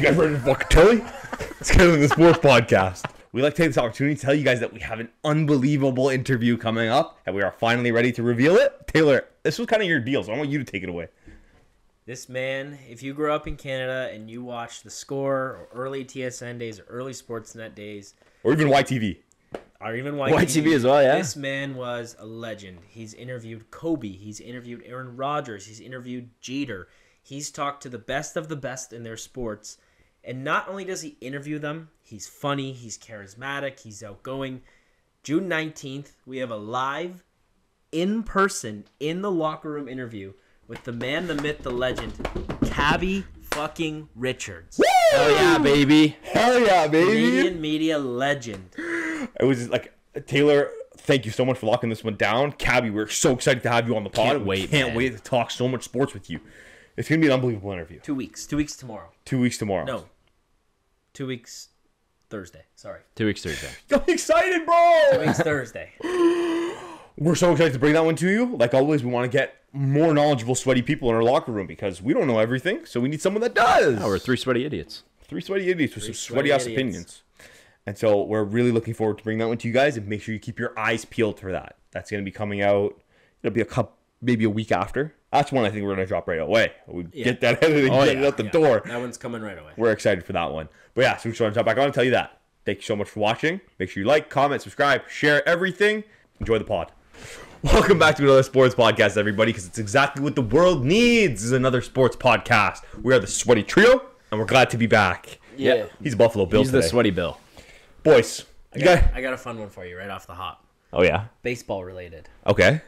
guys ready to fucking Tilly? Let's get into the sports podcast. We like to take this opportunity to tell you guys that we have an unbelievable interview coming up, and we are finally ready to reveal it. Taylor, this was kind of your deal, so I want you to take it away. This man, if you grew up in Canada and you watched The Score or early TSN days or early Sportsnet days, Or even YTV. or even YTV as well, yeah. This man was a legend. He's interviewed Kobe. He's interviewed Aaron Rodgers. He's interviewed Jeter. He's talked to the best of the best in their sports. And not only does he interview them, he's funny, he's charismatic, he's outgoing. June 19th, we have a live, in-person, in the locker room interview with the man, the myth, the legend, Cabby fucking Richards. Woo! Hell yeah, baby. Hell yeah, baby. Canadian media legend. It was just like, Taylor, thank you so much for locking this one down. Cabby, we're so excited to have you on the pod. Can't wait, Can't man. wait to talk so much sports with you. It's going to be an unbelievable interview. 2 weeks. 2 weeks tomorrow. 2 weeks tomorrow. No. 2 weeks Thursday. Sorry. 2 weeks Thursday. I'm excited, bro. 2 weeks Thursday. We're so excited to bring that one to you. Like always, we want to get more knowledgeable, sweaty people in our locker room because we don't know everything, so we need someone that does. Oh, we're three sweaty idiots. Three sweaty idiots with some sweaty sweaty-ass idiots. opinions. And so we're really looking forward to bringing that one to you guys, and make sure you keep your eyes peeled for that. That's going to be coming out. It'll be maybe a week after. That's one I think we're going to drop right away. We get that editing, get it out the door. That one's coming right away. We're excited for that one. But yeah, so we just want to jump back on and tell you that. Thank you so much for watching. Make sure you like, comment, subscribe, share everything. Enjoy the pod. Welcome back to another sports podcast, everybody, because it's exactly what the world needs is another sports podcast. We are the Sweaty Trio, and we're glad to be back. Yeah. He's Buffalo Bill He's today. the sweaty Bill. Boys. I got a fun one for you right off the hop. Oh, yeah? Baseball related. Okay.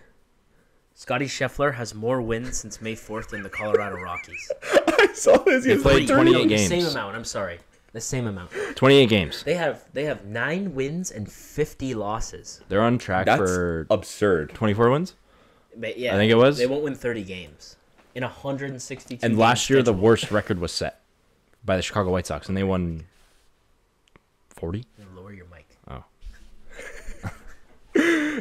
Scotty Scheffler has more wins since May 4th than the Colorado Rockies. I saw this. He played 28 games. The same amount. I'm sorry. The same amount. 28 games. They have 9 wins and 50 losses. They're on track That's for absurd. 24 wins. But yeah, I think it was. They won't win 30 games in 162. And last year, the schedule. worst record was set by the Chicago White Sox, and they won 40. Lower your mic. Oh.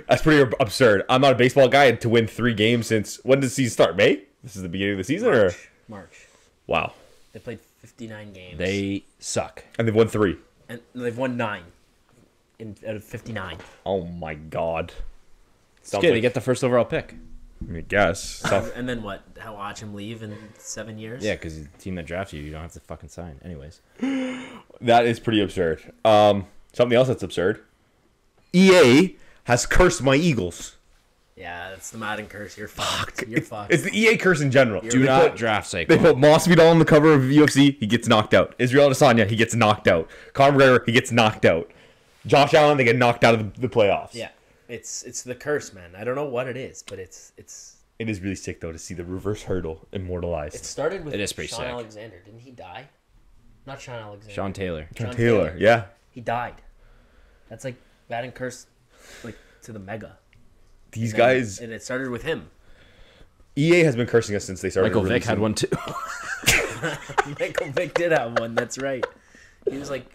That's pretty absurd. I'm not a baseball guy, and to win 3 games since when does the season start? May? This is the beginning of the season, or March. wow? They played 59 games. They suck. And they've won 3. and they've won 9 out of 59. Oh my god! It's okay. They get the first overall pick. I guess. And then what? How watch him leave in 7 years? Yeah, because the team that drafts you, you don't have to fucking sign. Anyways. That is pretty absurd. Something else that's absurd. EA has cursed my Eagles. Yeah, that's the Madden curse. You're fucked. You're fucked. It's the EA curse in general. Do not draft They Saquon. put Masvidal on the cover of UFC. He gets knocked out. Israel Adesanya, he gets knocked out. Conor McGregor, he gets knocked out. Josh Allen, they get knocked out of the playoffs. Yeah, it's the curse, man. I don't know what it is, but it's. It is really sick though to see the reverse hurdle immortalized. It started with It is pretty Sean sick. Alexander. Didn't he die? Not Sean Alexander. Sean Taylor. Sean Sean Taylor, Taylor. yeah. He died. That's like Madden curse, like to the mega. These And then- guys, and it started with him. EA has been cursing us since they started. Michael Vick had releasing- one too. Michael Vick did have one. That's right. He was like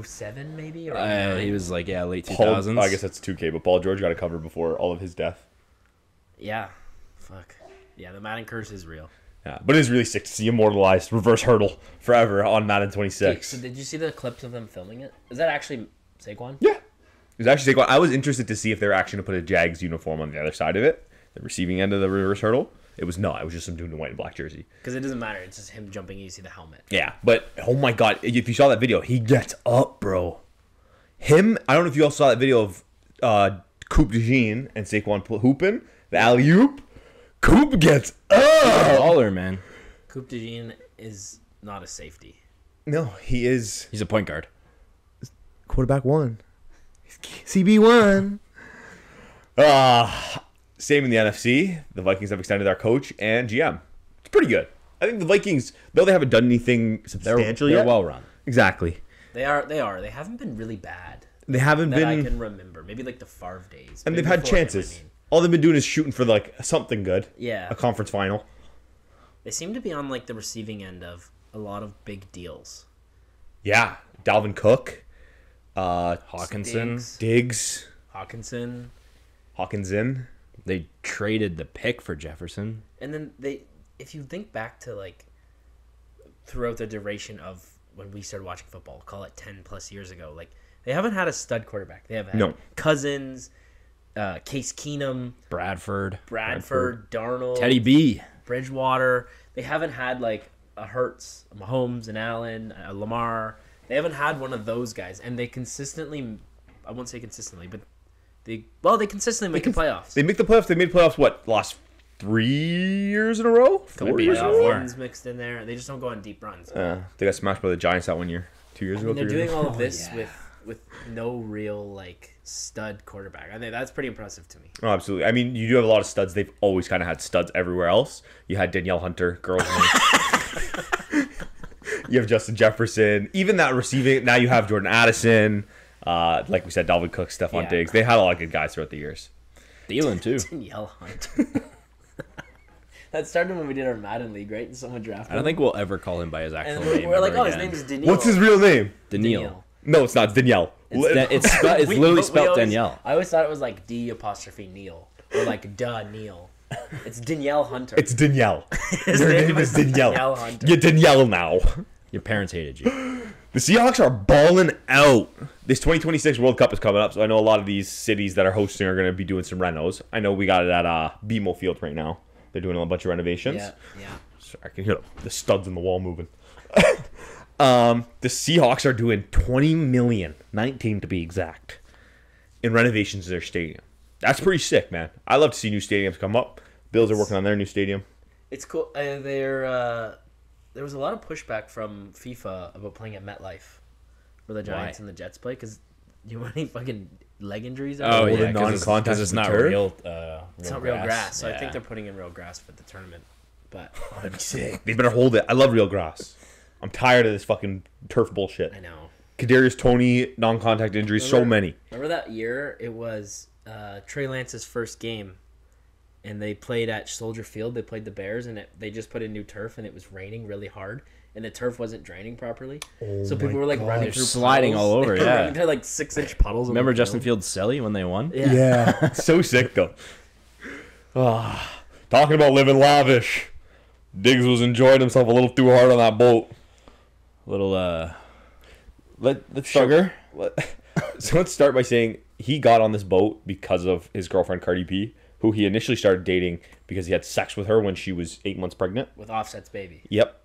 07 maybe or 09. He was like, yeah, late Paul, 2000s. I guess that's 2K, but Paul George got a cover before all of his death. Yeah. Fuck. Yeah, the Madden curse is real. Yeah, but it is really sick to see immortalized reverse hurdle forever on Madden Hey, 26. so did you see the clips of them filming it? Is that actually Saquon? Yeah. It was actually Saquon. I was interested to see if they were actually going to put a Jags uniform on the other side of it, the receiving end of the reverse hurdle. It was not. It was just some dude in a white and black jersey. Because it doesn't matter. It's just him jumping. You see the helmet. Yeah, but oh my god, if you saw that video, he gets up, bro. Him, I don't know if you all saw that video of Coupe de Jean and Saquon hooping, the alley-oop. Coupe gets up! Baller, man. Coupe de Jean is not a safety. No, he is He's a point guard. quarterback 1. He's CB1. Same in the NFC. The Vikings have extended our coach and GM. It's pretty good. I think the Vikings, though they haven't done anything substantial They're yet. well run. Exactly. They are. They haven't been really bad. They haven't That I been, can remember. Maybe like the Favre days. and Maybe they've had before him, chances. I mean. All they've been doing is shooting for like something good. Yeah. A conference final. They seem to be on like the receiving end of a lot of big deals. Yeah. Dalvin Cook. Hawkinson. Diggs. Diggs. Hawkinson. They traded the pick for Jefferson. And then if you think back to like throughout the duration of when we started watching football, call it 10 plus years ago. Like, they haven't had a stud quarterback. They have had No. Cousins, Case Keenum, Bradford, Darnold, Teddy B. Bridgewater. They haven't had like a Hurts, a Mahomes, an Allen, a Lamar. They haven't had one of those guys, and they consistently, I won't say consistently, but they consistently make the playoffs. They make the playoffs. They made playoffs, what, last 3 years in a row? 4 years in a row? Wins mixed in there. They just don't go on deep runs. They got smashed by the Giants that 1 year. 2 years ago. They're 3 years doing ago. all of this with no real like stud quarterback. I think that's pretty impressive to me. Oh, absolutely. I mean, you do have a lot of studs. They've always kind of had studs everywhere else. You had Danielle Hunter, girls' name. You have Justin Jefferson. Even that receiving, now you have Jordan Addison. Like we said, Dalvin Cook, Stefon Diggs. They had a lot of good guys throughout the years. Thielen, too. Danielle Hunter. That started when we did our Madden League, right? And someone drafted him. I don't think we'll ever call him by his actual And name. we're like, ever oh, his again. name is Danielle. What's his real name? Danielle. No, it's not. It's Danielle. It's literally spelled Danielle. I always thought it was like D''Neil or like Neil. It's Danielle Hunter. It's Danielle. His Your name is Danielle. Danielle Hunter. You're Danielle now. Your parents hated you. The Seahawks are balling out. This 2026 World Cup is coming up, so I know a lot of these cities that are hosting are going to be doing some renos. I know we got it at BMO Field right now. They're doing a bunch of renovations. Yeah. Sorry, I can hear the studs in the wall moving. The Seahawks are doing $20 million, 19 to be exact, in renovations to their stadium. That's pretty sick, man. I love to see new stadiums come up. Bills are working on their new stadium. It's cool. There was a lot of pushback from FIFA about playing at MetLife, where the Giants and the Jets play, because you want any fucking leg injuries? Oh, yeah, non-contact because it's not turf? real. It's not real grass, so I think they're putting in real grass for the tournament. But That'd be sick. They better hold it. I love real grass. I'm tired of this fucking turf bullshit. I know. Kadarius Toney, non-contact injuries, so many. Remember that year? It was Trey Lance's first game, and they played at Soldier Field. They played the Bears, and they just put in new turf, and it was raining really hard, and the turf wasn't draining properly. So people were like running through sliding puddles. all over. They were Yeah. running through like 6-inch puddles. on Remember the Justin field. Fields' celly when they won? Yeah. So sick, though. Talking about living lavish. Diggs was enjoying himself a little too hard on that boat. Little Let's sugar. So let's start by saying he got on this boat because of his girlfriend Cardi B, who he initially started dating because he had sex with her when she was 8 months pregnant. with Offset's baby. Yep.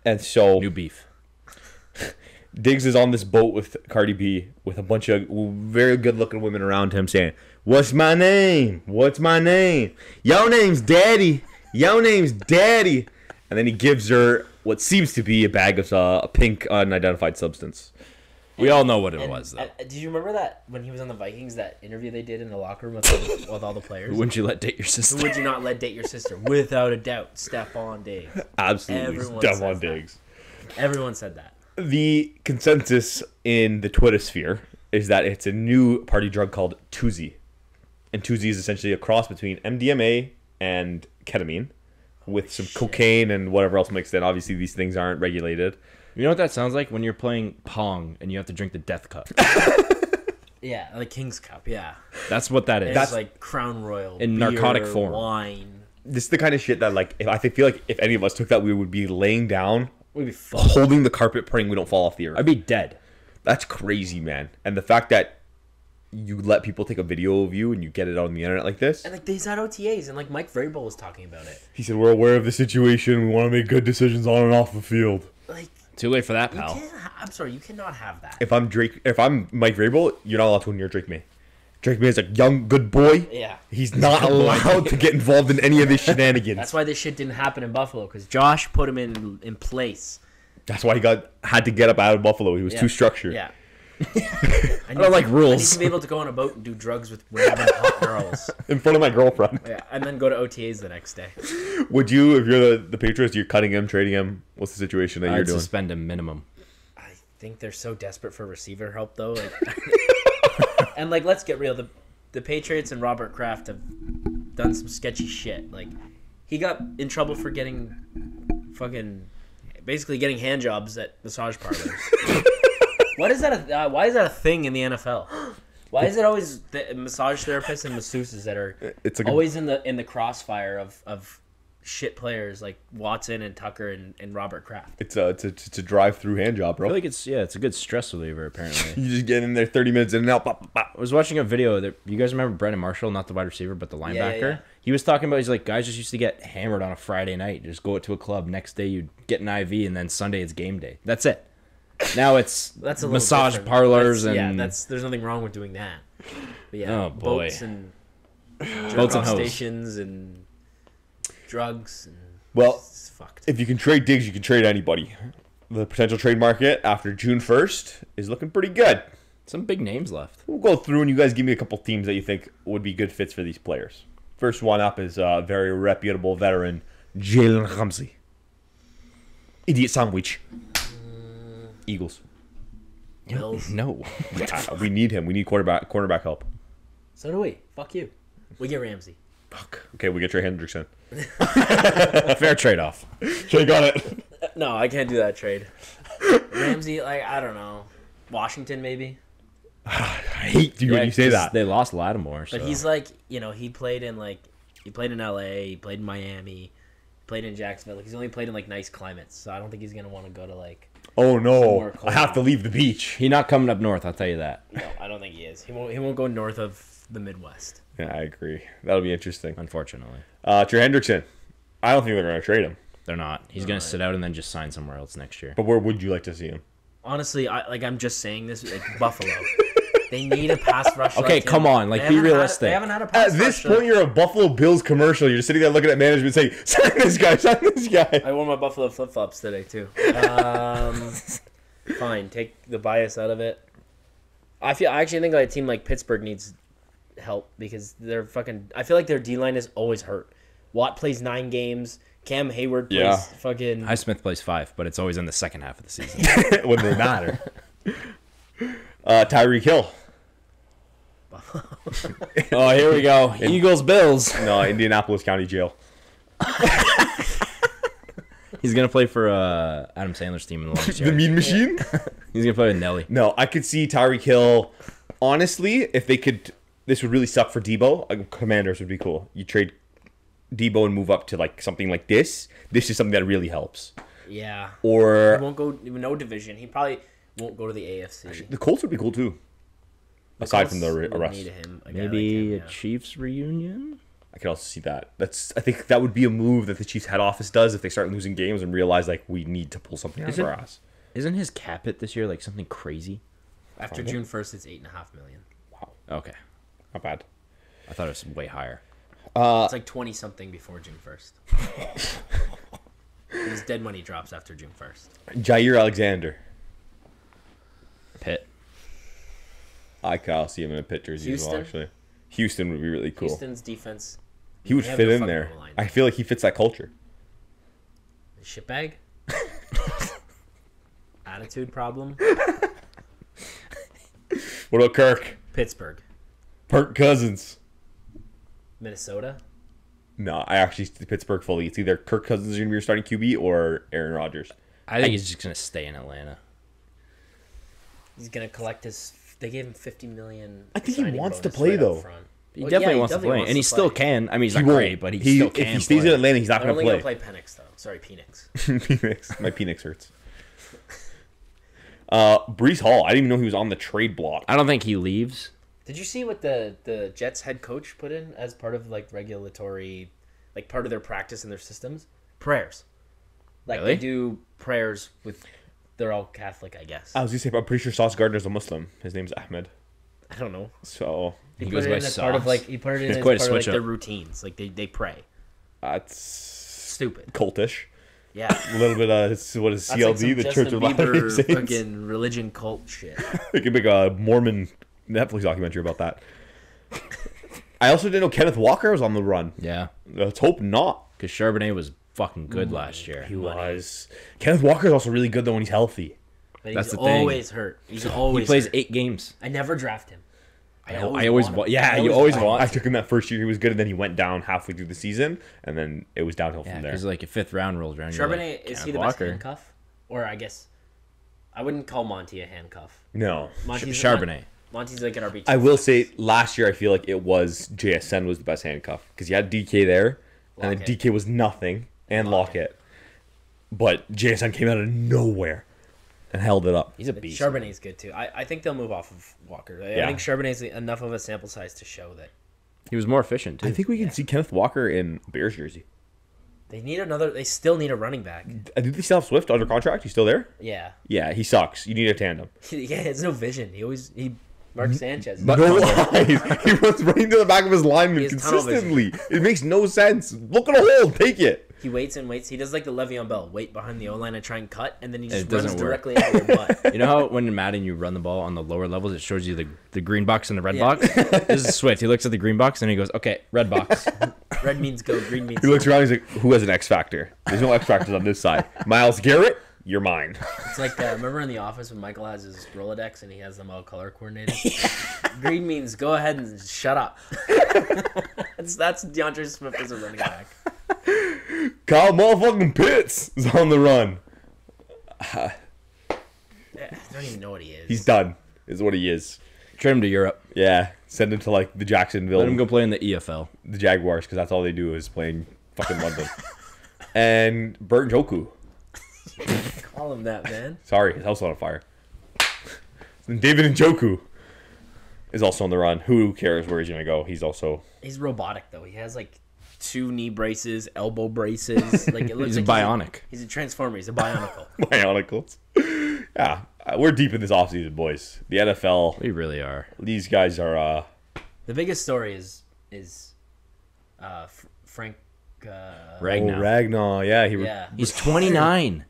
And so new beef. Diggs is on this boat with Cardi B with a bunch of very good-looking women around him saying, "What's my name? What's my name? Yo name's Daddy. Yo name's Daddy." And then he gives her what seems to be a bag of a pink unidentified substance. We all know what it was, though. Did you remember that when he was on the Vikings, that interview they did in the locker room with all the players? Wouldn't you let date your sister? Who would you not let date your sister? Without a doubt, Stefon Diggs. Absolutely. Everyone Dumb says on that. Diggs. Everyone said that. The consensus in the Twitter sphere is that it's a new party drug called Tuzi. And Tuzi is essentially a cross between MDMA and ketamine with some cocaine and whatever else mixed in. Obviously, these things aren't regulated. You know what that sounds like? When you're playing Pong and you have to drink the death cup. Yeah, like King's Cup, yeah. That's what that is. That's like Crown Royal. In beer, narcotic form. Wine. This is the kind of shit that, like, I feel like if any of us took that, we would be laying down, We'd be fucked. holding the carpet, praying we don't fall off the earth. I'd be dead. That's crazy, man. And the fact that you let people take a video of you and you get it on the internet like this. And like these had OTAs, and like Mike Vrabel was talking about it. He said, "We're aware of the situation. We want to make good decisions on and off the field." Like, Too late for that, you pal. can't. I'm sorry, you cannot have that. If I'm Mike Vrabel, you're not allowed to near Drake May. Drake May is a young, good boy. Yeah. He's not allowed to get involved in any of this shenanigans. That's why this shit didn't happen in Buffalo, because Josh put him in place. That's why he had to get up out of Buffalo. He was too structured. Yeah. I don't like rules. I need to be able to go on a boat and do drugs with grabbing hot girls. In front of my girlfriend. Yeah, and then go to OTAs the next day. Would you, if you're the Patriots, you're cutting him, trading him? What's the situation that you're I'd doing? suspend him minimum. I think they're so desperate for receiver help, though. Like, and like, let's get real. The Patriots and Robert Kraft have done some sketchy shit. Like, he got in trouble for getting basically getting hand jobs at massage parlors. Why is that a thing in the NFL? Why is it always the massage therapists and masseuses that are It's like always in the crossfire of shit players like Watson and Tucker and Robert Kraft. It's a drive-through hand job, I bro. feel like it's a good stress reliever apparently. You just get in there 30 minutes in and out. Pop, pop, pop. I was watching a video that you guys remember Brendan Marshall, not the wide receiver, but the linebacker. yeah. He was talking about he's like guys just used to get hammered on a Friday night, just go to a club. Next day you'd get an IV, and then Sunday it's game day. That's it. Now it's That's a little massage different. parlors There's nothing wrong with doing that. But yeah, Oh, boy. boats and Boats and jerk-off hoes. stations and drugs and Well, it's fucked. if you can trade Diggs, you can trade anybody. The potential trade market after June 1st is looking pretty good. some big names left. We'll go through and you guys give me a couple teams that you think would be good fits for these players. First one up is a very reputable veteran, Jalen Ramsey. Idiot sandwich. Eagles. Bills. No. Yeah, we need him. We need cornerback help. So do we. Fuck you. We get Ramsey. Fuck. Okay, we get Trey Hendrickson. Fair trade-off. Trey got it. No, I can't do that trade. Ramsey, like, I don't know. Washington, maybe. I hate you when you say 'cause that. They lost Lattimore. But So. he's like, he played in LA, he played in Miami, he played in Jacksonville. Like, he's only played in like nice climates, so I don't think he's gonna want to go to like. Oh no! Somewhere I have to cold. leave the beach. He not coming up north, I'll tell you that. No, I don't think he is. He won't go north of the Midwest. Yeah, I agree. That'll be interesting. Unfortunately. Trey Hendrickson. I don't think they're going to trade him. They're not. He's going to sit out and then just sign somewhere else next year. But where would you like to see him? Honestly, I'm just saying this. Like Buffalo, they need a pass rush. Okay, like come him. on, like, They be haven't had- realistic. They haven't had a pass At this rush. point, you're a Buffalo Bills commercial. You're just sitting there looking at management saying, sign this guy, sign this guy. I wore my Buffalo flip flops today too. Fine, take the bias out of it. I actually think like a team like Pittsburgh needs help because they're fucking. I feel like their D line is always hurt. Watt plays 9 games. Cam Hayward plays Yeah. fucking. Highsmith plays 5, but it's always in the second half of the season. When they matter. Tyreek Hill. Oh, here we go. Eagles, Bills. No, Indianapolis County Jail. He's going to play for Adam Sandler's team in the longest The yard. Mean Machine? He's going to play with Nelly. No, I could see Tyreek Hill. Honestly, if they could, this would really suck for Debo. Commanders would be cool. You trade Debo and move up to like something like this. This is something that really helps. Yeah. Or He won't go no division. He probably won't go to the AFC. the Colts would be cool too. Aside from the Colts would arrest, need him, a guy Maybe like him, a Chiefs reunion? I could also see that. I think that would be a move that the Chiefs head office does if they start losing games and realize like we need to pull something out Is of it- our ass. Isn't his cap hit this year like something crazy? After June 1st, it's $8.5 million. Okay. Not bad. I thought it was way higher. It's like 20 something before June 1st. His dead money drops after June 1st. Jair Alexander. Pitt. I'll see him in a pit jersey as well. Houston? Actually, Houston would be really cool. Houston's defense. He would They have fit no in fucking there. O-line. I feel like he fits that culture. Shitbag? Attitude problem? What about Kirk? Pittsburgh. Kirk Cousins. Minnesota? No, I actually see Pittsburgh fully. It's either Kirk Cousins is going to be your starting QB or Aaron Rodgers. I think he's just going to stay in Atlanta. He's going to collect his... They gave him $50 million. I think he signing wants to bonus play, right up though. front. He Well, definitely yeah, wants to play, and he to still play. can. I mean, he's He not won't. great, but he still can. If he stays play. in Atlanta, he's not They're going only to going play. to play Penix, though. Sorry, Penix. Penix. My Penix hurts. Brees Hall. I didn't even know he was on the trade block. I don't think he leaves. Did you see what the Jets head coach put in as part of like regulatory, like part of their practice and their systems? Prayers. Like Really? they do prayers with. They're all Catholic, I guess. I was going to say, I'm pretty sure Sauce Gardner's a Muslim. His name's Ahmed. I don't know. So He He put goes it by in as part of Sauce. like he put it in It's as quite a part of like switch their up. routines. Like they pray. that's Stupid. cultish. Yeah. A little bit of what is That's like CLD, some the Justin Church of Latter-day Bieber Saints. fucking religion cult shit. We could make a Mormon Netflix documentary about that. I also didn't know Kenneth Walker was on the run. Yeah, Let's hope not. because Charbonnet was fucking good last year. He was. Kenneth Walker's also really good though when he's healthy. But That's he's the thing. always hurt. He's He always plays hurt. 8 games. I never draft him. I always want want. him. Yeah, I you always want want. I took him that first year; he was good, and then he went down halfway through the season, and then it was downhill Yeah, from there. because like a 5th round rolls around. you're Charbonnet, like, is Kenneth he the Walker. best handcuff? Or I guess I wouldn't call Monty a handcuff. No, Charbonnet. Monty's like an RB2. I will say last year I feel like it was JSN was the best handcuff because you had DK there, And then DK was nothing. And Lockett. But Jason came out of nowhere and held it up. He's a beast. Charbonnet's good too. I think they'll move off of Walker. I think Charbonnet's enough of a sample size to show that. He was more efficient, too. I think we can see Kenneth Walker in Bears jersey. They still need a running back. Do they still have Swift under contract? He's still there? Yeah. Yeah, he sucks. You need a tandem. Yeah, it's no vision. Mark Sanchez. No lies. He runs right into the back of his lineman consistently. It makes no sense. Look at a hole. Take it. He waits and waits. He does like the Le'Veon Bell. Wait behind the O-line and try and cut, and then he just runs directly into your butt. You know how when in Madden you run the ball on the lower levels, it shows you the green box and the red box? This is Swift. He looks at the green box and he goes, okay, red box. Red means go, green means He looks around and he's like, who has an X Factor? There's no X Factors on this side. Myles Garrett, you're mine. It's like, remember in The Office when Michael has his Rolodex and he has them all color coordinated? Green means go ahead and shut up. That's DeAndre Swift as a running back. Kyle motherfucking Pitts is on the run. I don't even know what he is. He's done, is what he is. Trade him to Europe. Yeah, send him to like the Jacksonville. Let him go play in the EFL. The Jaguars, because that's all they do is play in fucking London. And Burton Joku. Call him that, man. Sorry, his house on fire. And David Njoku is also on the run. Who cares where he's going to go? He's robotic, though. He has like 2 knee braces, elbow braces. Like it looks he's like a bionic. He's a transformer. He's a bionicle. Bionicles. Yeah, we're deep in this offseason, boys. The NFL. We really are. These guys are. The biggest story is Frank Ragnar. Oh, Ragnar. Yeah, he's 29.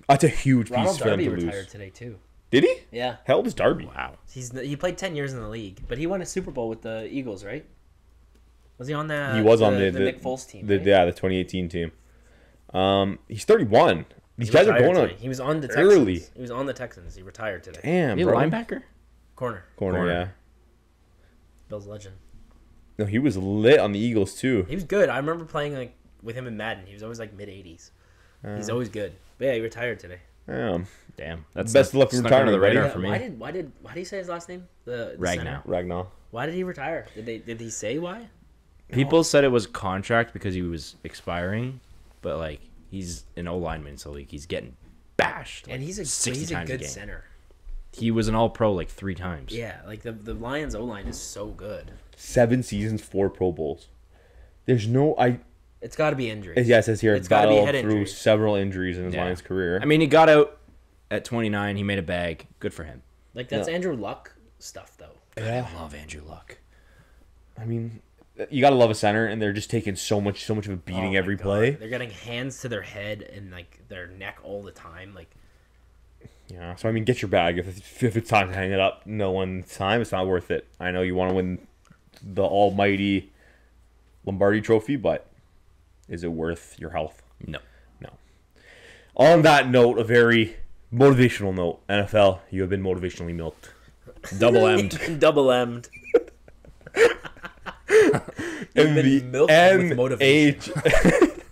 That's a huge Ronald piece for them Darby to retired lose. today too. Did he? Yeah. How old is Darby? Wow. He played 10 years in the league, but he won a Super Bowl with the Eagles, right? Was he on that? He was on the Nick Foles team. Right? Yeah, the 2018 team. He's 31. These guys are going on. He was on the Texans. Early. He was on the Texans. He retired today. Damn, He a bro. linebacker? Corner, Yeah. Bill's legend. No, he was lit on the Eagles too. He was good. I remember playing like with him in Madden. He was always like mid-80s. He's always good. But yeah, he retired today. Damn. That's Best of luck in retirement, under the radar buddy. for me. Why did he say his last name? The Ragnar. center? Ragnar. Why did he retire? Did he say why? People said it was contract because he was expiring, but like he's an O lineman, so like he's getting bashed. And like, he's a 60 times good game. center. He was an All Pro like 3 times. Yeah, like the Lions O line is so good. 7 seasons, 4 Pro Bowls. There's no It's got to be injuries. Yeah, it says here It's gotta be battled head through injuries. several injuries in his Yeah. Lions career. I mean, he got out at 29. He made a bag. Good for him. Like that's Andrew Luck stuff though. I love Andrew Luck. I mean, you gotta love a center, and they're just taking so much of a beating Oh every my God. play. They're getting hands to their head and like their neck all the time. Like Yeah, so I mean, get your bag. If it's time to hang it up, no one's time. It's not worth it. I know you want to win the almighty Lombardi Trophy, but is it worth your health? No. On that note, a very motivational note. NFL, you have been motivationally milked. Double M'd. double M'd. In the been milked with motivation.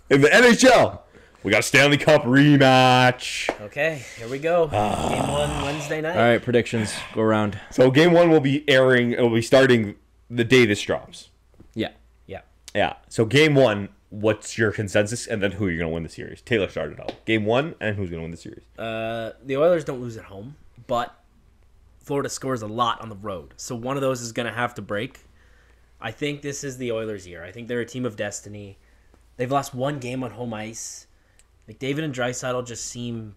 in the NHL, we got a Stanley Cup rematch. Okay, here we go. Game 1 Wednesday night. All right, predictions. Go around. So game 1 will be airing. It will be starting the day this drops. Yeah. Yeah. Yeah. So game 1, what's your consensus, and then who are you going to win the series? Taylor started out. Game 1, and who's going to win the series? The Oilers don't lose at home, but Florida scores a lot on the road. So one of those is going to have to break. I think this is the Oilers' year. I think they're a team of destiny. They've lost 1 game on home ice. McDavid and Draisaitl just seem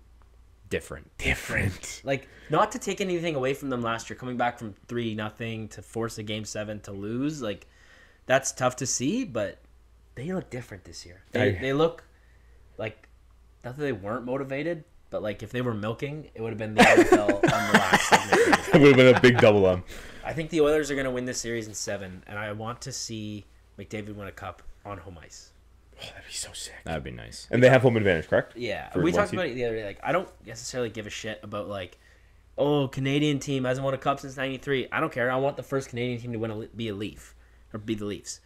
Different. like, not to take anything away from them last year, coming back from 3-0 to force a game 7 to lose. Like, that's tough to see, but they look different this year. They look like, not that they weren't motivated, but like if they were milking, it would have been the NFL on the last segment. It would have been a big double M. I think the Oilers are going to win this series in 7, and I want to see McDavid win a cup on home ice. Oh, that'd be so sick. That'd be nice. And they have home advantage, correct? Yeah, For we one talked seed? about it the other day. Like, I don't necessarily give a shit about like, oh, Canadian team hasn't won a cup since '93. I don't care. I want the first Canadian team to win be a Leaf or be the Leafs.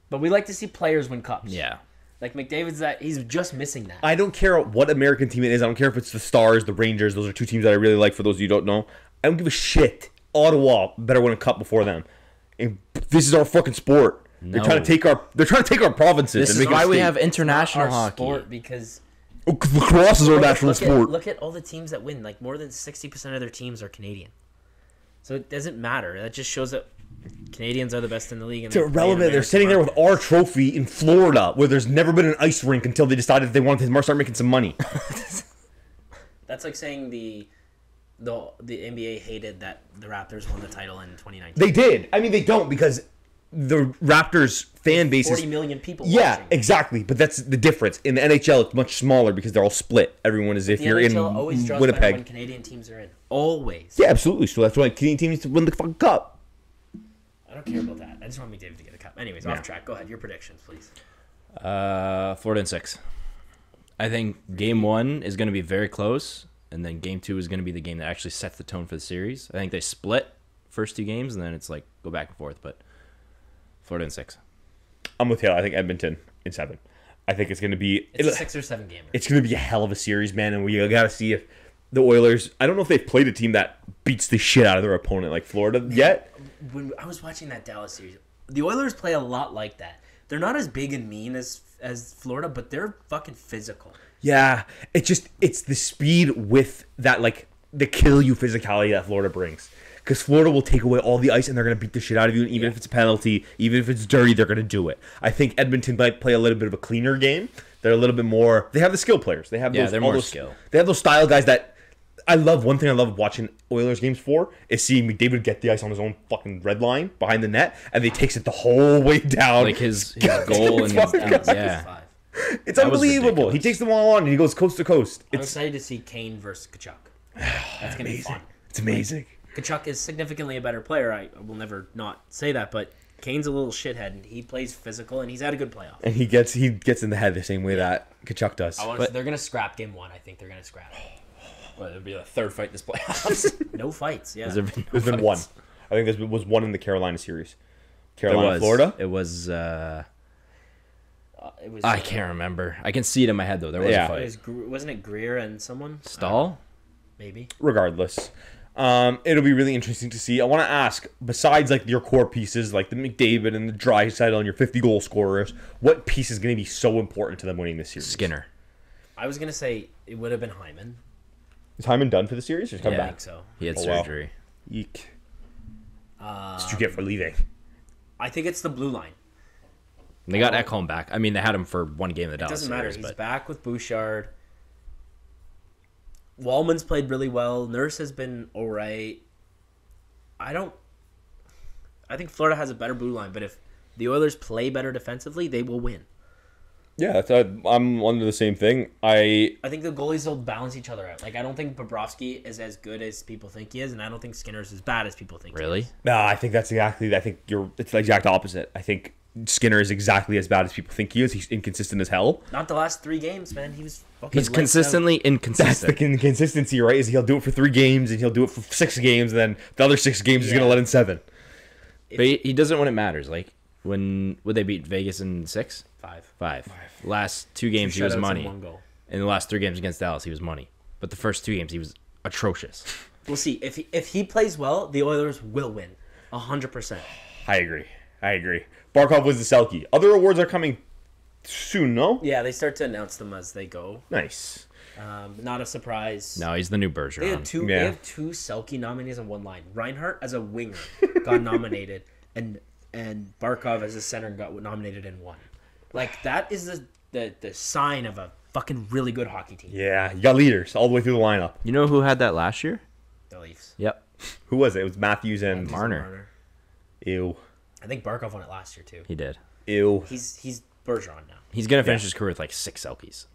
But we like to see players win cups. Yeah. Like McDavid's he's just missing that. I don't care what American team it is. I don't care if it's the Stars, the Rangers. Those are 2 teams that I really like, for those of you who don't know. I don't give a shit. Ottawa better win a cup before them. And this is our fucking sport. They're trying to take our provinces. This and is make why us we state. have international Our hockey. sport because Lacrosse is our national sport. Look at all the teams that win. Like more than 60% of their teams are Canadian. So it doesn't matter. That just shows that Canadians are the best in the league. And It's irrelevant. They're sitting there with our trophy in Florida, where there's never been an ice rink until they decided that they wanted to start making some money. That's like saying the NBA hated that the Raptors won the title in 2019. They did. I mean, they don't because the Raptors fan base 40 is million people. yeah, watching. exactly. But that's the difference. In the NHL, it's much smaller because they're all split. Everyone is if The you're NHL always in draws better when Winnipeg. Canadian teams are in. Always. Yeah, absolutely. So that's why Canadian teams win the fucking cup. I don't care about that. I just want McDavid to get a cup. Anyways, Yeah. off track. Go ahead. Your predictions, please. Florida in 6. I think game 1 is going to be very close, and then game 2 is going to be the game that actually sets the tone for the series. I think they split first 2 games, and then it's like go back and forth. But Florida in 6. I'm with Taylor. I think Edmonton in 7. I think it's going to be It's a 6 or 7 gamer. it's going to be a hell of a series, man. And we got to see if the Oilers. I don't know if they've played a team that beats the shit out of their opponent like Florida yet. When I was watching that Dallas series, the Oilers play a lot like that. They're not as big and mean as Florida, but they're fucking physical. Yeah, it's the speed with that like the kill you physicality that Florida brings. Because Florida will take away all the ice and they're gonna beat the shit out of you. And even if it's a penalty, even if it's dirty, they're gonna do it. I think Edmonton might play a little bit of a cleaner game. They're a little bit more. They have the skill players. They have Yeah, they're all more those skill. They have those style guys that I love. One thing I love watching Oilers games for is seeing McDavid get the ice on his own fucking red line behind the net, and they takes it the whole way down. Like his goal and yeah. 5. It's That was unbelievable. ridiculous. He takes them all on and he goes coast to coast. I'm It's excited to see Kane versus Kachuk. That's gonna be amazing. fun. It's amazing. Kachuk is significantly a better player. I will never not say that, but Kane's a little shithead, and he plays physical, and he's had a good playoff. And he gets in the head the same way that Kachuk does. They're gonna scrap game 1. I think they're gonna scrap. Well, it'll be the third fight this playoffs. No fights. Yeah. Has there been no There's been fights? one. I think there was one in the Carolina series. There Carolina, was. Florida. It was. It was. I can't remember. I can see it in my head though. There was Yeah. a fight. Wasn't it Greer and someone? Stall. Maybe. Regardless, it'll be really interesting to see. I want to ask, besides like your core pieces, like the McDavid and the Draisaitl and your 50-goal scorers, what piece is going to be so important to them winning this series? Skinner. I was gonna say it would have been Hyman. Is Hyman done for the series? Or come I back? think so. He had Oh, wow. surgery. Eek. What did you get for leaving? I think it's the blue line. And they got Ekholm back. I mean, they had him for one game of the It Dallas doesn't matter. series, He's but back with Bouchard. Wallman's played really well. Nurse has been all right. I think Florida has a better blue line, but if the Oilers play better defensively, they will win. Yeah, I'm under the same thing. I think the goalies will balance each other out. Like, I don't think Bobrovsky is as good as people think he is, and I don't think Skinner's as bad as people think he really, is. No, I think that's exactly. I think it's the exact opposite. I think Skinner is exactly as bad as people think he is. He's inconsistent as hell. Not the last 3 games, man. He was fucking he's lights consistently That's the inconsistent. inconsistency, right? Is he'll do it for 3 games and he'll do it for 6 games, and then the other 6 games he's Yeah. gonna let in 7. But he doesn't when it matters. Like when would they beat Vegas in 6? out. 5. Last 2 games he Shutouts was and money. 1 goal. In the last 3 games against Dallas, he was money. But the first 2 games, he was atrocious. We'll see. If he plays well, the Oilers will win. 100%. I agree. Barkov was the Selke. Other awards are coming soon, no? Yeah, they start to announce them as they go. Nice. Not a surprise. No, he's the new They Bergeron. have two. Yeah. They have 2 Selke nominees on one line. Reinhardt as a winger got nominated, and Barkov as a center got nominated in 1. Like, that is the sign of a fucking really good hockey team. Yeah, you got leaders all the way through the lineup. You know who had that last year? The Leafs. Yep. Who was it? It was Matthews and Marner. Ew. I think Barkov won it last year too. He did. Ew. He's Bergeron now. He's going to finish his career with like 6 Selkies.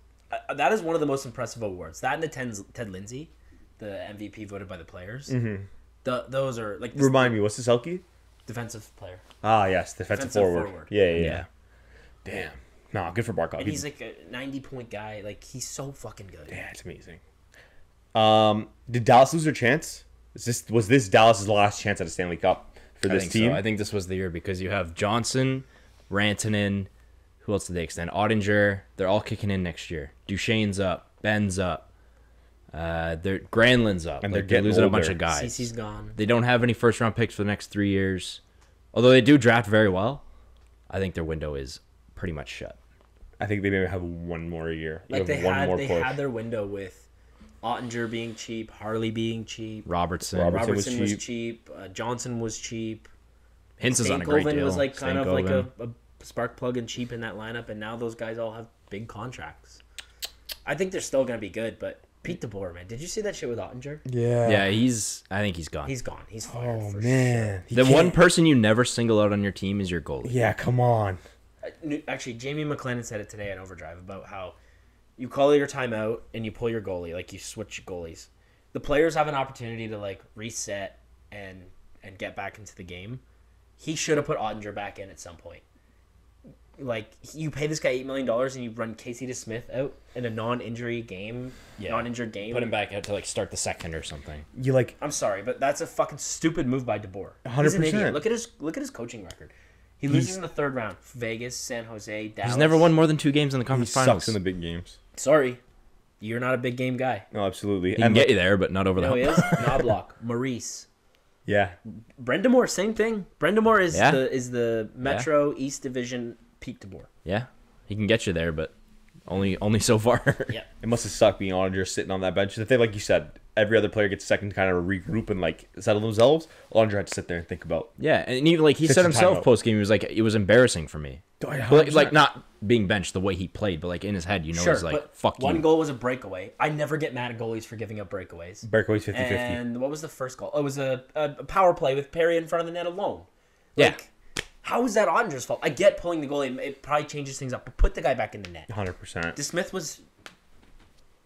That is one of the most impressive awards. That and the Ted Lindsay, the MVP voted by the players. Mm-hmm. Those are like Remind me, what's the Selke? defensive player. Ah, yes, defensive forward. Yeah. Damn. No, good for Barkov. And he's like a 90-point guy. Like, he's so fucking good. Yeah, it's amazing. Did Dallas lose their chance? Was this Dallas's last chance at a Stanley Cup for I this think team? so. I think this was the year because you have Johnson, Rantanen, who else did they extend? Ottinger. They're all kicking in next year. Duchesne's up. Ben's up. Granlund's up. And Like, they're getting losing a bunch older. of guys. CC's gone. They don't have any first round picks for the next 3 years. Although they do draft very well. I think their window is pretty much shut. I think they maybe have one more year. Like have one more they push. had their window with Ottinger being cheap, Harley being cheap, Robertson Robertson was cheap, Johnson was cheap. Hintz is on a great Stankoven deal. was like kind of like Stankoven. a spark plug and cheap in that lineup, and now those guys all have big contracts. I think they're still gonna be good, but Pete DeBoer, man, did you see that shit with Ottinger? Yeah. Yeah, I think he's gone. He's gone. He's fired. Oh for man. The one person you never single out on your team is your goalie. Yeah, come on. Sure. Actually, Jamie McLennan said it today on Overdrive about how you call your timeout and you pull your goalie, like you switch goalies. The players have an opportunity to like reset and get back into the game. He should have put Ottinger back in at some point. Like, you pay this guy $8 million and you run Casey DeSmith out in a non-injury game, non-injured game. Put him back out to like start the second or something. You like I'm sorry, but that's a fucking stupid move by DeBoer. He's an 100%. idiot. Look at his coaching record. He loses in the third round. Vegas, San Jose, Dallas. He's never won more than 2 games in the he conference sucks finals. in the big games. Sorry, you're not a big game guy. No, absolutely. He can get you there, but not over the No, he hump. is. Knobloch, Maurice, Yeah. Brendamore, same thing. Brendamore is Yeah. the Metro East Division Pete DeBoer. Yeah, he can get you there, but only so far. Yeah. It must have sucked being Ottinger sitting on that bench. The thing, like you said, every other player gets a second to kind of regroup and like settle themselves. Ottinger had to sit there and think about. Yeah, and even like he Fix said the himself timeout. post game, he was like, it was embarrassing for me. But, like not being benched the way he played, but like in his head, you know, Sure, he's like, but fuck one you. goal was a breakaway. I never get mad at goalies for giving up breakaways. Berkowitz 50-50. And what was the first goal? Oh, it was a power play with Perry in front of the net alone. Yeah. Like, how is that Ottinger's fault? I get pulling the goalie. It probably changes things up, but put the guy back in the net. 100%. DeSmith was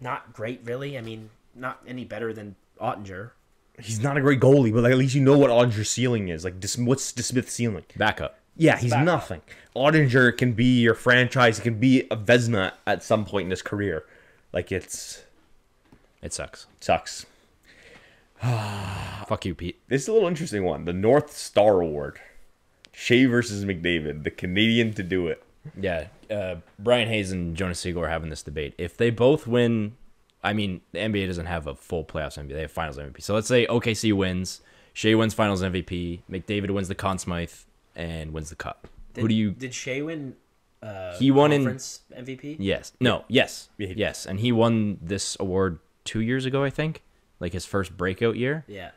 not great, really. I mean, not any better than Ottinger. He's not a great goalie, but like at least you know what Ottinger's ceiling is. Like, what's DeSmith's ceiling? Backup. Yeah, he's back. nothing. Ottinger can be your franchise. He can be a Vezina at some point in his career. Like, It sucks. sucks. Fuck you, Pete. This is a little interesting one. The North Star Award. Shea versus McDavid. The Canadian to do it. Yeah, Brian Hayes and Jonas Siegel are having this debate. If they both win, I mean, the NBA doesn't have a full playoffs MVP. They have Finals MVP. So let's say OKC wins, Shea wins Finals MVP, McDavid wins the Conn Smythe, and wins the Cup. Who do you? Did Shea win? He won in conference MVP. Yes. No. Yes. Yeah. Yes. And he won this award 2 years ago, I think, like his first breakout year. Yeah.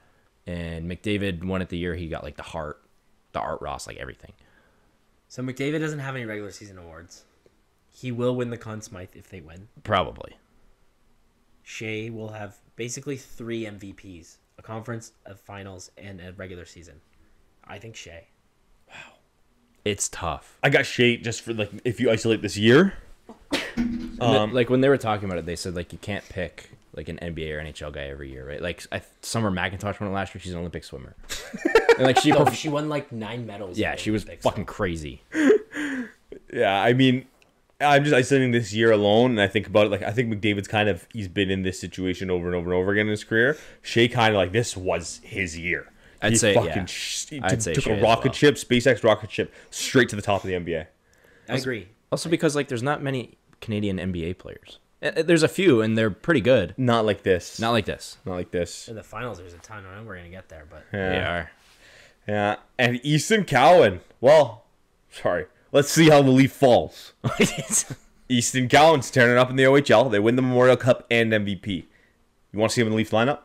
And McDavid won it the year he got like the Art Ross, like everything. So McDavid doesn't have any regular season awards. He will win the Conn Smythe if they win. Probably. Shea will have basically 3 MVPs: a conference, a finals, and a regular season. I think Shea. It's tough. I got Shea just for, like, if you isolate this year. Like when they were talking about it, they said like you can't pick like an NBA or NHL guy every year, right? Like Summer McIntosh won it last year. She's an Olympic swimmer. And like She won like 9 medals. yeah, in the she was Olympics, fucking so. crazy. Yeah, I mean, I'm just isolating this year alone, and I think about it. Like, I think McDavid's he's been in this situation over and over and over again in his career. Shea kind of like, this was his year. I'd say, yeah. He I'd say took Shea a as rocket well. ship, SpaceX rocket ship, straight to the top of the NBA. I agree. Also because like there's not many Canadian NBA players. There's a few, and they're pretty good. Not like this. Not like this. Not like this. In the finals, there's a ton. I know we're gonna get there, but They Yeah. are. Yeah. And Easton Cowan. Well, sorry. Let's see how the leaf falls. Easton Cowan's tearing it up in the OHL. They win the Memorial Cup and MVP. You want to see him in the Leaf lineup?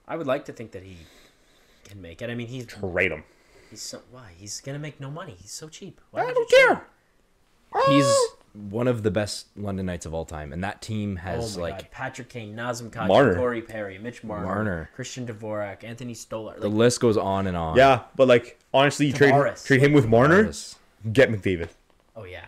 I would like to think that he can make it. I mean, he's Trade him. so why? He's gonna make no money. He's so cheap. Why I would don't you trade care. him? He's one of the best London Knights of all time, and that team Oh has my like God. Patrick Kane, Nazem Kadri, Marner. Corey Perry, Mitch Marner, Marner. Christian Dvorak, Anthony Stolar. the Like, list goes on and on. Yeah, but like, honestly, you trade Tavares. him with Marner, Tavares. get McDavid. oh yeah.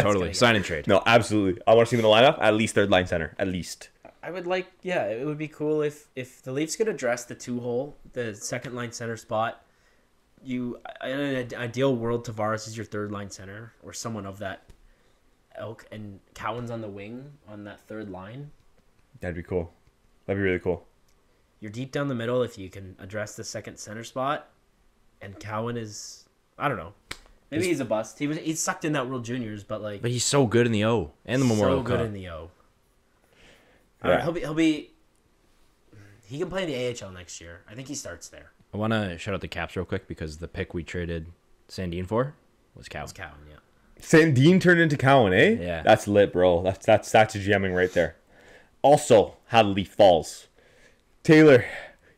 Totally. Sign and trade. No, absolutely. I want to see him in the lineup. At least third line center. At least. I would like, yeah, it would be cool if the Leafs could address the 2-hole, the second line center spot. In an ideal world, Tavares is your third line center or someone of that ilk, and Cowan's on the wing on that third line. That'd be cool. That'd be really cool. You're deep down the middle if you can address the second center spot, and Cowan is, I don't know. Maybe he's a bust. He's sucked in that World Juniors, but like, But he's so good in the O and the Memorial so good Cup. in the O. Yeah. He can play in the AHL next year. I think he starts there. I want to shout out the Caps real quick because the pick we traded Sandine for, was Cowan. It's Cowan, yeah. Sandine turned into Cowan, eh? Yeah. That's lit, bro. That's jamming right there. Also, how the Leaf falls. Taylor,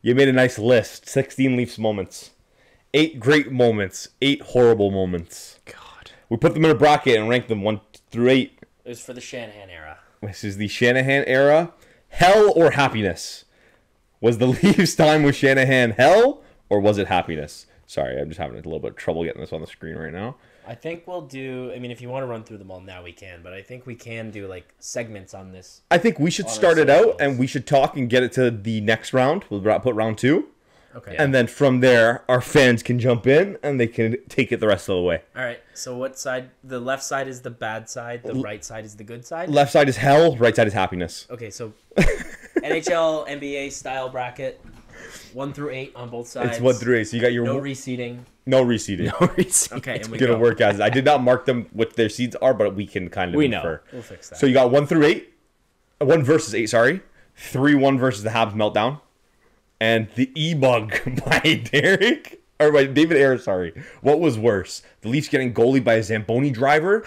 you made a nice list. 16 Leafs moments. 8 great moments. 8 horrible moments. God. We put them in a bracket and ranked them 1 through 8. It was for the Shanahan era. This is the Shanahan era. Hell or happiness? Was the Leafs time with Shanahan hell or was it happiness? Sorry, I'm just having a little bit of trouble getting this on the screen right now. I think we'll do. I mean, if you want to run through them all now, we can. But I think we can do like segments on this. I think we should start it out and we should talk and get it to the next round. We'll put round 2. Okay. And then from there, our fans can jump in and they can take it the rest of the way. All right. So what side? The left side is the bad side. The right side is the good side. Left side is hell. Right side is happiness. Okay. So NHL, NBA style bracket, 1 through 8 on both sides. It's 1 through 8. So you got your no reseeding. No reseeding. No reason. Okay. It's And we gonna go. work as I did not mark them what their seeds are, but we can kind of We infer. know. We'll fix that. So you got 1 through 8, 1 versus 8. Sorry, 3-1 versus the Habs meltdown, and the E-bug by Derek or by David Ayres. Sorry, what was worse, the Leafs getting goalied by a Zamboni driver,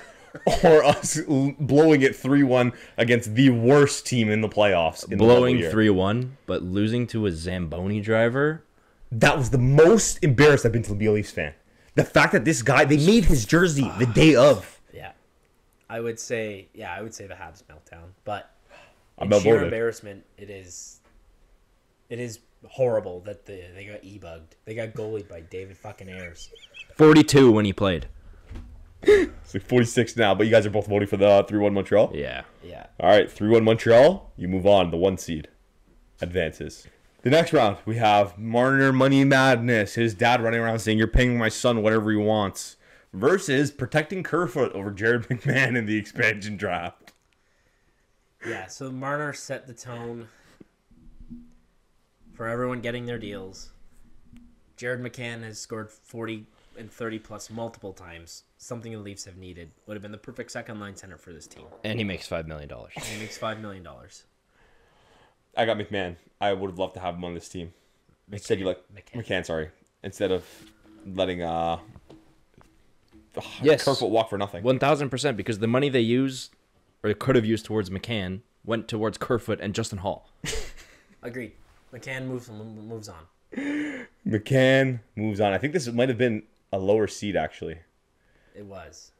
or us blowing it 3-1 against the worst team in the playoffs? In Blowing the 3-1, but losing to a Zamboni driver. That was the most embarrassed I've been to be a Leafs fan. The fact that this guy, they made his jersey the day of. Yeah. I would say the Habs meltdown, but I'm in sheer outvoted. embarrassment, it is horrible that they got e-bugged. They got goalied by David fucking Ayres. 42 when he played. It's like 46 now, but you guys are both voting for the 3-1 Montreal? Yeah. Yeah. All right, 3-1 Montreal. You move on. The 1 seed advances. The next round, we have Marner Money Madness. His dad running around saying, "You're paying my son whatever he wants," versus protecting Kerfoot over Jared McMahon in the expansion draft. Yeah, so Marner set the tone for everyone getting their deals. Jared McCann has scored 40 and 30 plus multiple times. Something the Leafs have needed. Would have been the perfect second line center for this team. And he makes $5 million. And he makes $5 million. I got McMahon. I would have loved to have him on this team. Instead, you like McCann. Sorry. Instead of letting Yes. Kerfoot walk for nothing. 1,000%, because the money they used, or could have used towards McCann, went towards Kerfoot and Justin Hall. Agreed. McCann moves on. McCann moves on. I think this might have been a lower seed, actually. It was.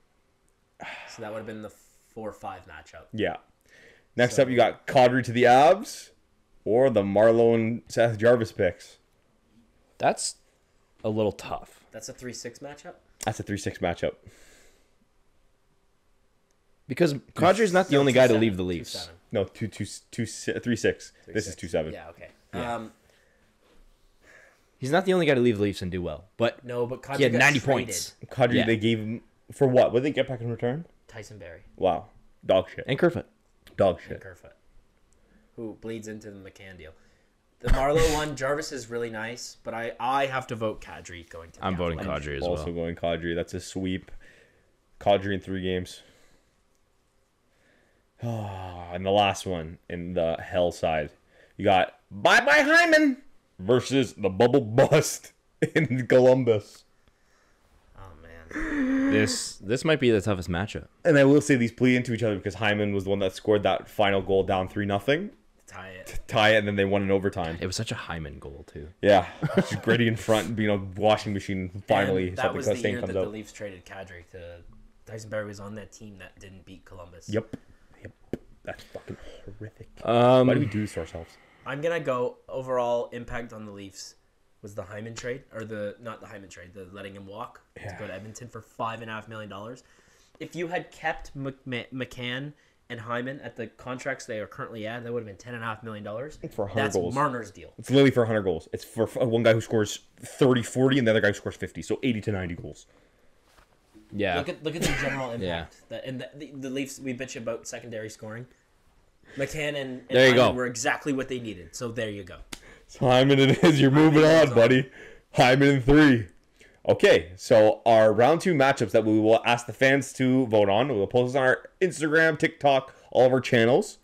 So that would have been the 4-5 matchup. Yeah. Next up, you got Kadri to the Abs, or the Marlowe and Seth Jarvis picks. That's a little tough. That's a 3-6 matchup? That's a 3-6 matchup. Because Kadri's not the only guy to leave the Leafs. 2-7. No, 3-6. This is 2-7. Yeah, okay. Yeah. He's not the only guy to leave the Leafs and do well. But No, but Kadri he had got 90 traded. points. Kadri, Yeah. they gave him for what? What did they get back in return? Tyson Barrie Wow, dog shit. And Kerfoot. Dog and shit. Kerfoot, who bleeds into the McCann deal. The Marlowe one, Jarvis is really nice, but I have to vote Kadri going to the I'm voting Avalanche. Kadri as Also well. going Kadri. That's a sweep. Kadri in 3 games. And the last one in the hell side, you got Bye Bye Hyman versus the Bubble Bust in Columbus. Oh man, This might be the toughest matchup. And I will say these play into each other because Hyman was the one that scored that final goal down 3-0. tie it. Tie it, and then they won in overtime. It was such a Hyman goal, too. Yeah. Just gritty in front, being a washing machine. Finally, And that something was the stain year that comes the out. Leafs traded Kadri to. Tyson Barrie was on that team that didn't beat Columbus. Yep. That's fucking horrific. Why do we do this to ourselves? I'm gonna go overall impact on the Leafs was the Hyman trade, or not the Hyman trade, the letting him walk to go to Edmonton for $5.5 million. If you had kept McCann and Hyman at the contracts they are currently at, that would have been $10.5 million. For 100 That's goals. Marner's deal. It's literally for 100 goals. It's for one guy who scores 30, 40, and the other guy who scores 50. So 80 to 90 goals. Yeah. Look at the general impact. The Leafs, we bitch about secondary scoring. McCann and There you Hyman go. were exactly what they needed. So there you go. So Hyman it is. You're moving on, buddy. Hyman in 3. Okay, so our round 2 matchups that we will ask the fans to vote on. We'll post on our Instagram, TikTok, all of our channels.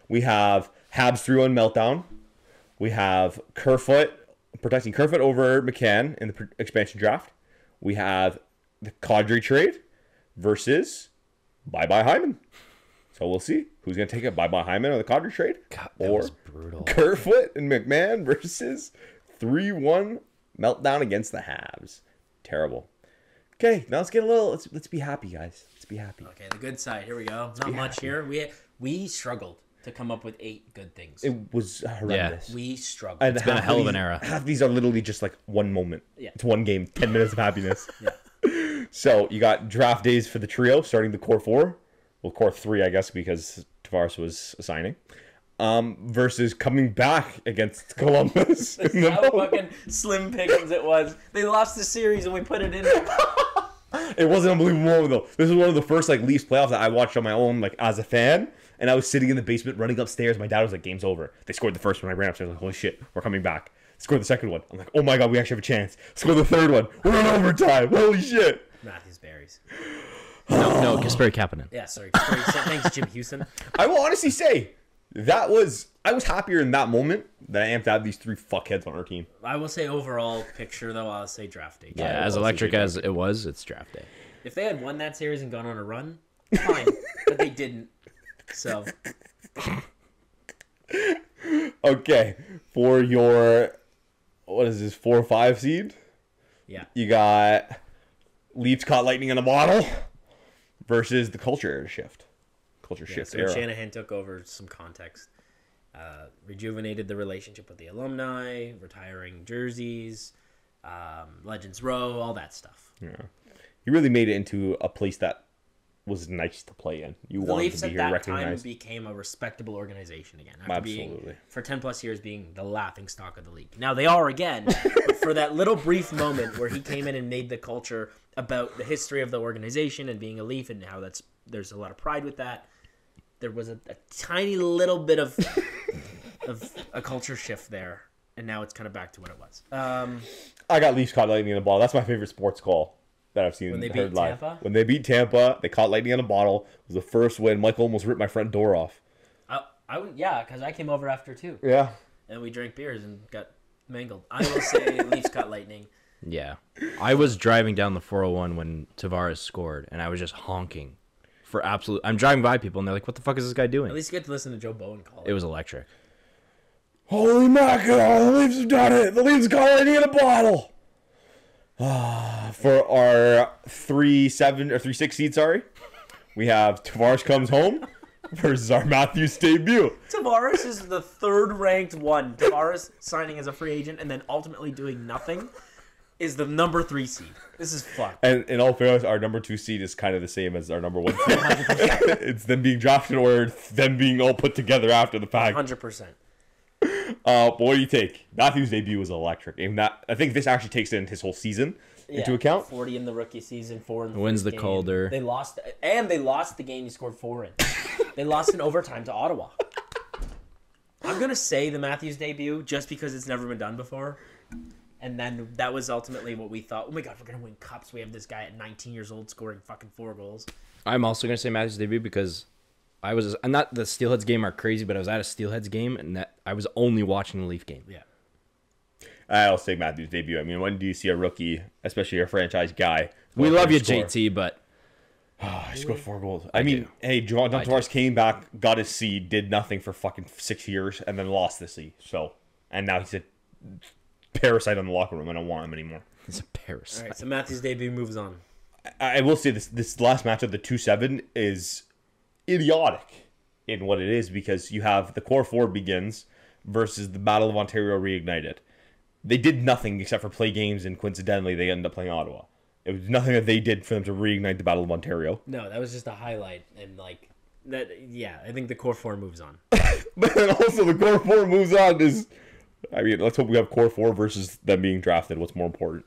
We have Habs 3-1 meltdown. We have Kerfoot, protecting Kerfoot over McCann in the expansion draft. We have the Kadri trade versus bye-bye Hyman. So we'll see who's going to take it, bye-bye Hyman or the Kadri trade. God, that or was brutal. Kerfoot and McMahon versus 3-1 meltdown against the Habs. Terrible. Okay, now let's get a little. Let's be happy, guys. Let's be happy. Okay, the good side. Here we go. Not much here. We struggled to come up with 8 good things. It was horrendous. We struggled. And It's been a hell of an era. Half these are literally just like one moment. Yeah. It's one game, 10 minutes of happiness. Yeah. So you got draft days for the trio, starting the core 4. Well, core 3, I guess, because Tavares was assigning. Versus coming back against Columbus. This is how fucking slim pickings it was. They lost the series and we put it in there. It was an unbelievable moment, though. This was one of the first like Leafs playoffs that I watched on my own, like as a fan. And I was sitting in the basement, running upstairs. My dad was like, "Game's over." They scored the first one. I ran upstairs, like, "Holy shit, we're coming back." Scored the second one. I'm like, "Oh my god, we actually have a chance." Scored the third one. We're in overtime. Holy shit. Matthews Berries. No, Kasperi Kapanen. Yeah, sorry. Thanks, Jim Houston. I will honestly say I was happier in that moment that I am to have these 3 fuckheads on our team. I will say overall picture, though, I'll say draft day. Yeah, as electric as it was, it's draft day. If they had won that series and gone on a run, fine. But they didn't. So. Okay, for your what is this 4 or 5 seed? Yeah. You got Leafs caught lightning in a bottle versus the culture era shift. Culture shift So era. Shanahan took over some context. Rejuvenated the relationship with the alumni, retiring jerseys, Legends Row, all that stuff. Yeah. He really made it into a place that was nice to play in. You The wanted Leafs to be at here that recognized. time became a respectable organization again. After Absolutely. being, for 10 plus years, being the laughing stock of the league. Now they are again, but for that little brief moment where he came in and made the culture about the history of the organization and being a Leaf and how there's a lot of pride with that. There was a tiny little bit of a culture shift there, and now it's kind of back to what it was. I got Leafs caught lightning in a bottle. That's my favorite sports call that I've seen. When they heard beat live. Tampa? When they beat Tampa, they caught lightning in a bottle. It was the first win. Michael almost ripped my front door off. Yeah, because I came over after too, Yeah. and we drank beers and got mangled. I will say Leafs caught lightning. Yeah. I was driving down the 401 when Tavares scored, and I was just honking for absolute. I'm driving by people, and they're like, "What the fuck is this guy doing?" At least you get to listen to Joe Bowen call it. It was electric. Holy mackerel, the Leafs have done it. The Leafs caught lightning in a bottle. For our 3-7 or 3-6 seed, sorry, we have Tavares comes home versus our Matthews debut. Tavares is the third-ranked one. Tavares signing as a free agent and then ultimately doing nothing is the number 3 seed. This is fucked. And in all fairness, our number 2 seed is kind of the same as our number 1 seed. It's them being drafted or them being all put together after the fact. 100%. But what do you take? Matthews' debut was electric. And that, I think this actually takes in his whole season into account. 40 in the rookie season, 4 in the Wins first the game. Calder. They lost the game he scored 4 in. They lost in overtime to Ottawa. I'm going to say the Matthews debut just because it's never been done before. And then that was ultimately what we thought. Oh my god, we're going to win cups. We have this guy at 19 years old scoring fucking 4 goals. I'm also gonna say Matthews' debut because I'm not the Steelheads game are crazy, but I was at a Steelheads game and that I was only watching the Leaf game. Yeah. I'll take Matthews' debut. I mean, when do you see a rookie, especially a franchise guy? We love you, score? JT, but He scored 4 goals. I mean, hey, John Tavares came back, got his seed, did nothing for fucking 6 years, and then lost the seed. So, and now he's a parasite on the locker room. I don't want him anymore. he's a parasite. All right, so Matthews' debut moves on. I will say this last matchup, the 2-7, is idiotic in what it is because you have the core 4 begins versus the Battle of Ontario reignited. They did nothing except for play games, and coincidentally, they ended up playing Ottawa. It was nothing that they did for them to reignite the Battle of Ontario. No, that was just a highlight. And, like, that. Yeah, I think the core 4 moves on. But then also the core 4 moves on is... I mean, let's hope we have core 4 versus them being drafted. What's more important?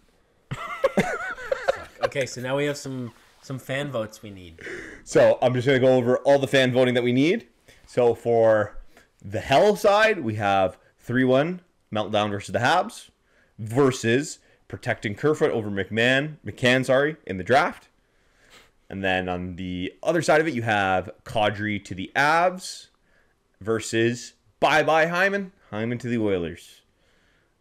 Okay, so now we have some fan votes we need. So I'm just going to go over all the fan voting that we need. So for the Hell side, we have 3-1 Meltdown versus the Habs versus protecting Kerfoot over McCann, in the draft. And then on the other side of it, you have Kadri to the Avs versus bye-bye Hyman to the Oilers.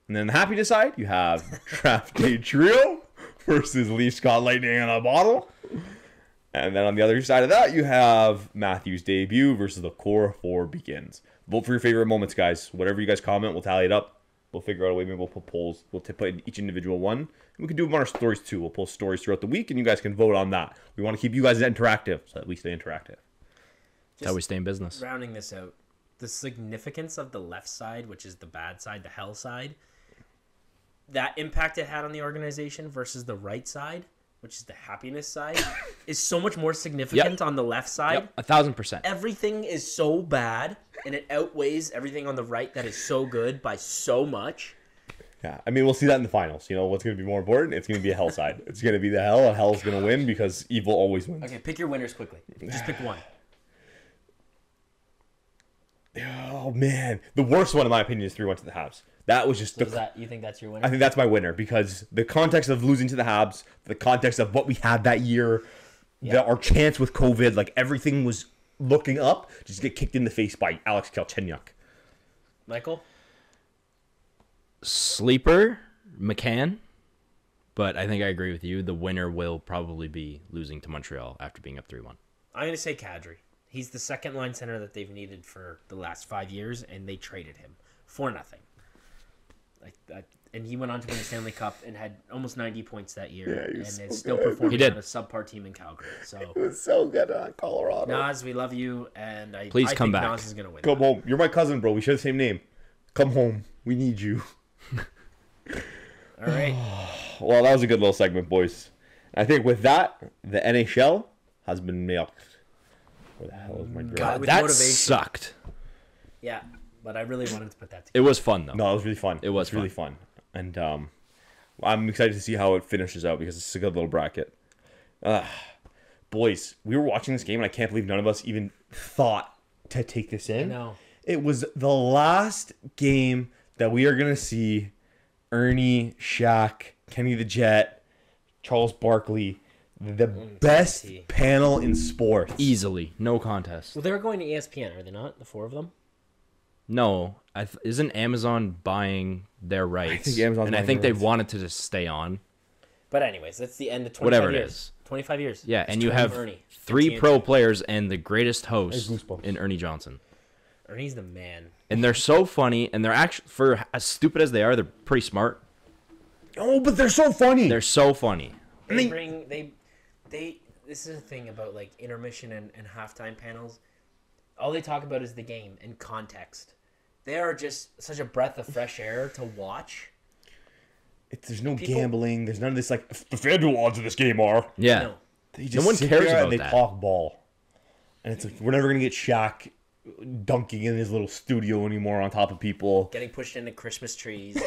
And then the happy side, you have draft day trio versus Leafs got lightning in a bottle. And then on the other side of that, you have Matthews' debut versus the core four begins. Vote for your favorite moments, guys. Whatever you guys comment, we'll tally it up. We'll figure out a way. Maybe we'll put polls. We'll put in each individual one. And we can do them on our stories too. We'll post stories throughout the week, and you guys can vote on that. We want to keep you guys interactive, so at least stay interactive. That's how we stay in business. Rounding this out, the significance of the left side, which is the bad side, the hell side, that impact it had on the organization versus the right side, which is the happiness side, is so much more significant on the left side. 1,000%. Everything is so bad, and it outweighs everything on the right that is so good by so much. Yeah, I mean, we'll see that in the finals. You know, what's going to be more important? It's going to be a hell side. It's going to be the hell, and hell's going to win because evil always wins. Okay, pick your winners quickly. Just pick one. Oh, man. The worst one, in my opinion, is 3-1 to the Habs. That was just... You think that's your winner? I think that's my winner because the context of losing to the Habs, the context of what we had that year, our chance with COVID, like everything was looking up, just get kicked in the face by Alex Galchenyuk. Michael? Sleeper, McCann. But I think I agree with you. The winner will probably be losing to Montreal after being up 3-1. I'm going to say Kadri. He's the second line center that they've needed for the last 5 years, and they traded him for nothing. Like that, and he went on to win the Stanley Cup and had almost 90 points that year, and is still performing on a subpar team in Calgary. So it was so good on Colorado. Nas, we love you, and I Please come think back. Nas is gonna win. Come home. You're my cousin, bro. We share the same name. Come home. We need you. All right. Well, that was a good little segment, boys. I think with that, the NHL has been milked. Where the hell is my drink? God, with That motivation. sucked. Yeah, but I really wanted to put that together. It was fun, though. No, it was really fun. It was really fun. And I'm excited to see how it finishes out because it's a good little bracket. Boys, we were watching this game, and I can't believe none of us even thought to take this in. No. It was the last game that we are going to see Ernie, Shaq, Kenny the Jet, Charles Barkley, the best TNT. panel in sports. Easily. No contest. Well, they're going to ESPN, are they not? The four of them? No. Isn't Amazon buying their rights? think Amazon's and I buying think their they rights. wanted to just stay on. But anyways, that's the end of 25 Whatever it years. is. 25 years. Yeah, It's and you Tony have Ernie, 3 TNT. pro players and the greatest host goosebumps. in Ernie Johnson. Ernie's the man. And they're so funny, and they're actually, for as stupid as they are, they're pretty smart. Oh, but they're so funny. They're so funny. This is a thing about like intermission and halftime panels. All they talk about is the game and context. They are just such a breath of fresh air to watch. There's no gambling. There's none of this like the FanDuel odds of this game are. Yeah. No. They just one sit cares there about and they that. talk ball. And it's like we're never gonna get Shaq dunking in his little studio anymore on top of people. Getting pushed into Christmas trees.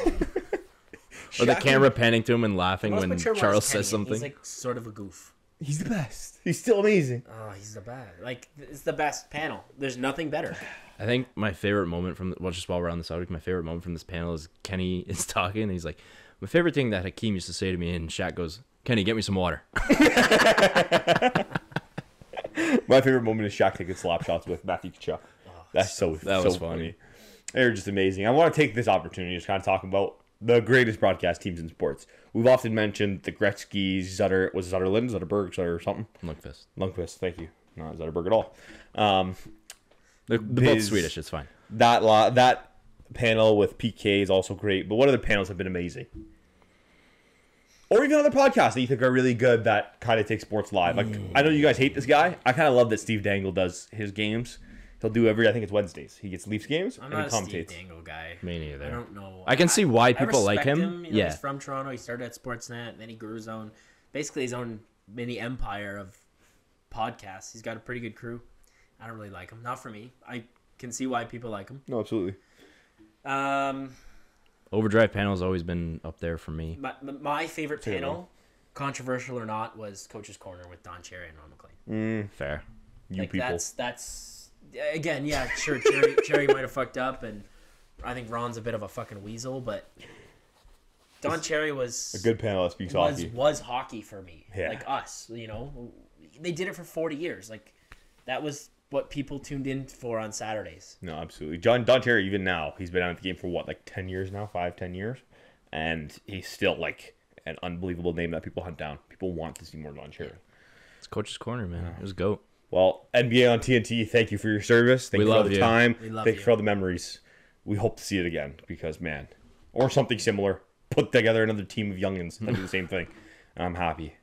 Or the Shaq- camera panning to him and laughing Most when mature one Charles is says Kenny. something. He's like sort of a goof. He's the best. He's still amazing. Oh, he's the best. Like it's the best panel. There's nothing better. I think my favorite moment just while we're on the subject, my favorite moment from this panel is Kenny is talking and he's like, my favorite thing that Hakeem used to say to me, and Shaq goes, Kenny, get me some water. My favorite moment is Shaq taking slap shots with Matthew Tkachuk. That's so was funny. They're just amazing. I want to take this opportunity to kind of talk about the greatest broadcast teams in sports. We've often mentioned the Gretzky's, Zutterlund, Zutter something? Lundqvist, thank you. Not Zutterberg at all. They're both Swedish, it's fine. That panel with PK is also great, but what other panels have been amazing? Or even other podcasts that you think are really good that kind of take sports live. Like, I know you guys hate this guy. I kind of love that Steve Dangle does his games. He'll do I think it's Wednesdays. He gets Leafs games I'm and not he a commentates. Steve Dangle guy. Me neither. I don't know. I can see why I people like respect him. You know, Yeah. he's from Toronto. He started at Sportsnet, and then he grew his own mini empire of podcasts. He's got a pretty good crew. I don't really like him. Not for me. I can see why people like him. No, absolutely. Overdrive panel has always been up there for me. My favorite panel, controversial or not, was Coach's Corner with Don Cherry and Ron McLean. Fair. You people. That's again, yeah, sure. Cherry might have fucked up, and I think Ron's a bit of a fucking weasel, but Don Cherry was A good panel that speaks hockey. was hockey for me. Yeah. Like us, you know, they did it for 40 years. Like that was what people tuned in for on Saturdays. No, absolutely. Don Terry, even now, he's been out of the game for what, like 10 years now? 5-10 years? And he's still like an unbelievable name that people hunt down. People want to see more Don Cherry. It's Coach's Corner, man. It was GOAT. Well, NBA on TNT, thank you for your service. Thank you for all the time. Thank you for all the memories. We hope to see it again because, man, or something similar. Put together another team of youngins that do the same thing. I'm happy.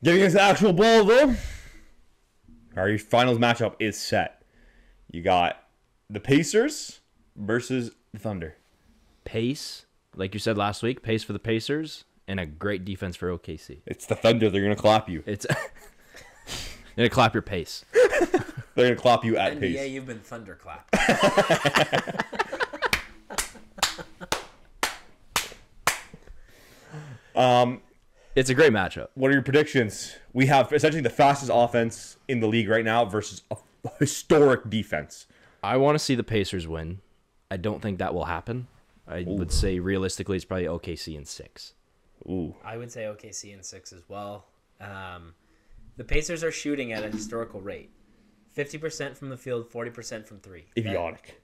Getting into the actual ball, though. Our finals matchup is set. You got the Pacers versus the Thunder. Pace, like you said last week, pace for the Pacers, and a great defense for OKC. It's the Thunder. They're going to clap you. It's You're going to clap your pace. They're going to clap you at pace. Yeah, you've been thunderclapped. It's a great matchup. What are your predictions? We have essentially the fastest offense in the league right now versus a historic defense. I want to see the Pacers win. I don't think that will happen. I would say realistically it's probably OKC in 6. Ooh. I would say OKC in 6 as well. The Pacers are shooting at a historical rate. 50% from the field, 40% from 3. Idiotic.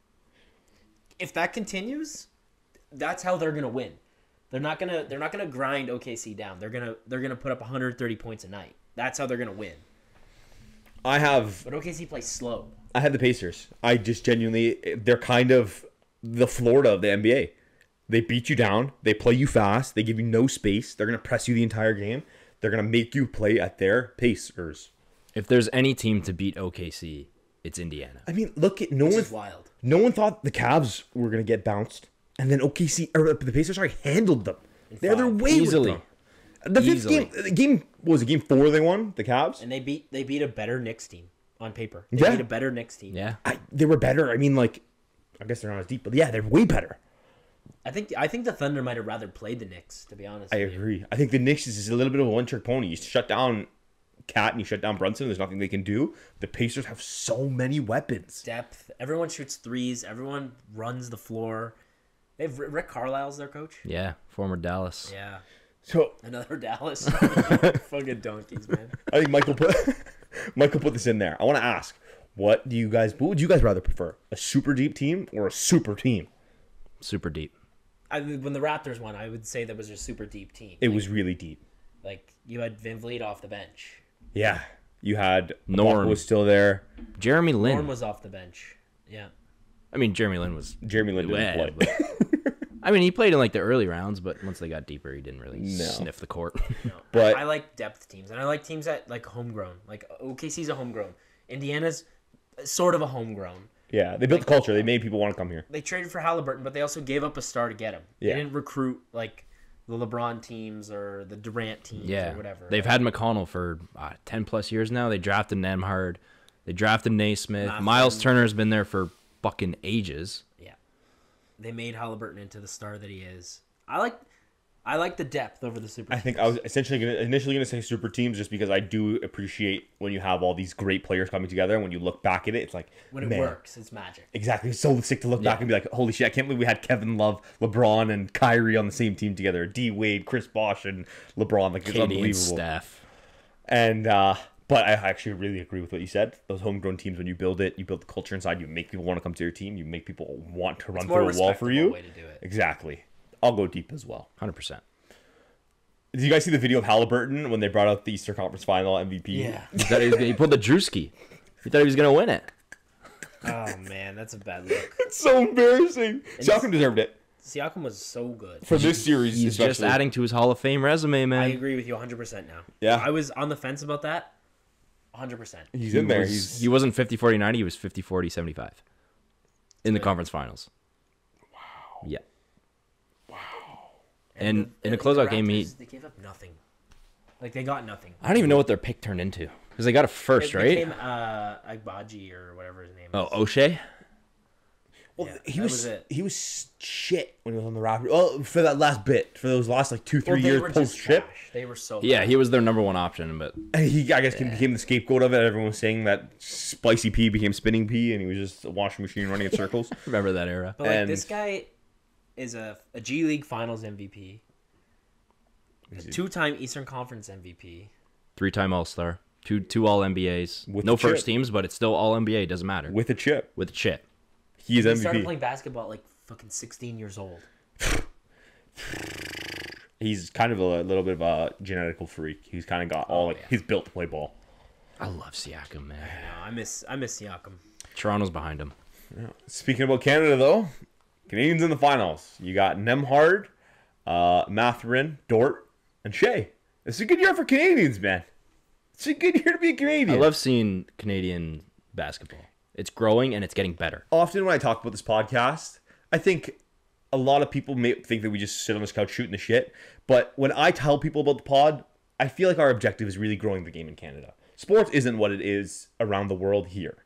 If that continues, that's how they're gonna win. They're not gonna grind OKC down. They're gonna put up 130 points a night. That's how they're gonna win. But OKC plays slow. I had the Pacers. I just genuinely, they're kind of the Florida of the NBA. They beat you down. They play you fast. They give you no space. They're gonna press you the entire game. They're gonna make you play at their Pacers. If there's any team to beat OKC, it's Indiana. I mean, look at Which is wild. No one thought the Cavs were gonna get bounced, and then the Pacers handled them. They're their way Easily. with them. The fifth game was it game 4 they won the Cavs, And they beat a better Knicks team on paper. They Yeah. beat a better Knicks team. Yeah. they were better. I mean, like, I guess they're not as deep, but yeah, they're way better. I think the Thunder might have rather played the Knicks, to be honest. I with you. agree. I think the Knicks is a little bit of a one-trick pony. You shut down Cat and you shut down Brunson. There's nothing they can do. The Pacers have so many weapons. Depth. Everyone shoots threes. Everyone runs the floor. They have Rick Carlisle's their coach. Yeah. Former Dallas. Yeah. So Another Dallas. Fucking donkeys, man. I think Michael put this in there. I want to ask, what would you guys rather prefer? A super deep team or a super team? Super deep. When the Raptors won, I would say that was a super deep team. It was really deep. Like, you had Van Vliet off the bench. Yeah. You had Norm was still there. Jeremy Lin. Norm was off the bench. Yeah. I mean, Jeremy Lin Didn't play. I mean, he played in like the early rounds, but once they got deeper, he didn't really sniff the court. No. But I like depth teams, and I like teams that like homegrown. Like OKC's a homegrown. Indiana's sort of a homegrown. Yeah, they built the culture. They made people want to come here. They traded for Halliburton, but they also gave up a star to get him. Yeah. They didn't recruit like the LeBron teams or the Durant teams or whatever. They've had McConnell for 10 plus years now. They drafted Nemhard. They drafted Naismith. Miles Turner's been there for fucking ages. Yeah. They made Halliburton into the star that he is. I like the depth over the super teams. I think I was initially gonna say super teams just because I do appreciate when you have all these great players coming together. And when you look back at it, it's like when it works, it's magic. Exactly. It's so sick to look back and be like, holy shit, I can't believe we had Kevin Love, LeBron, and Kyrie on the same team together. D Wade, Chris Bosh, and LeBron. Like, it's unbelievable. And Steph. And but I actually really agree with what you said. Those homegrown teams, when you build it, you build the culture inside. You make people want to come to your team. You make people want to run through a wall for you. Way to do it. Exactly. I'll go deep as well. 100%. Did you guys see the video of Halliburton when they brought out the Eastern Conference Final MVP? Yeah. He pulled the Drewski. He thought he was going to win it. Oh man, that's a bad look. It's so embarrassing. Siakam deserved it. Siakam was so good. For this series, He's especially. just adding to his Hall of Fame resume, man. I agree with you 100% now. Yeah. I was on the fence about that. 100%. He's in there. He wasn't 50-40-90. He was 50-40-75 in the conference finals. Wow. Yeah. Wow. And in a closeout game, they gave up nothing. Like, they got nothing. I don't even know what their pick turned into because they got a first, It right? became Agbaji or whatever his name is. Oh, O'Shea. Well, Yeah, he was shit when he was on the Raptors. Well, for that last bit, for those last like 2-3 years post ship. They were so Yeah, bad. he was their number one option, but And he, I guess, became the scapegoat of it. Everyone was saying that Spicy P became Spinning P, and he was just a washing machine running in circles. remember that era. But like, and- this guy is a G League Finals MVP, a 2-time Eastern Conference MVP. 3-time All-Star, two All-NBAs. With No the chip. first teams, but it's still All-NBA. Doesn't matter. With a chip. With a chip. He is He started MVP. playing basketball at like fucking 16 years old. He's kind of a little bit of a genetical freak. He's kind of got he's built to play ball. I love Siakam, man. I miss Siakam. Toronto's behind him. Yeah. Speaking about Canada, though, Canadians in the finals. You got Nemhard, Matherin, Dort, and Shai. It's a good year for Canadians, man. It's a good year to be a Canadian. I love seeing Canadian basketball. It's growing and it's getting better. Often when I talk about this podcast, I think a lot of people may think that we just sit on this couch shooting the shit. But when I tell people about the pod, I feel like our objective is really growing the game in Canada. Sports isn't what it is around the world here.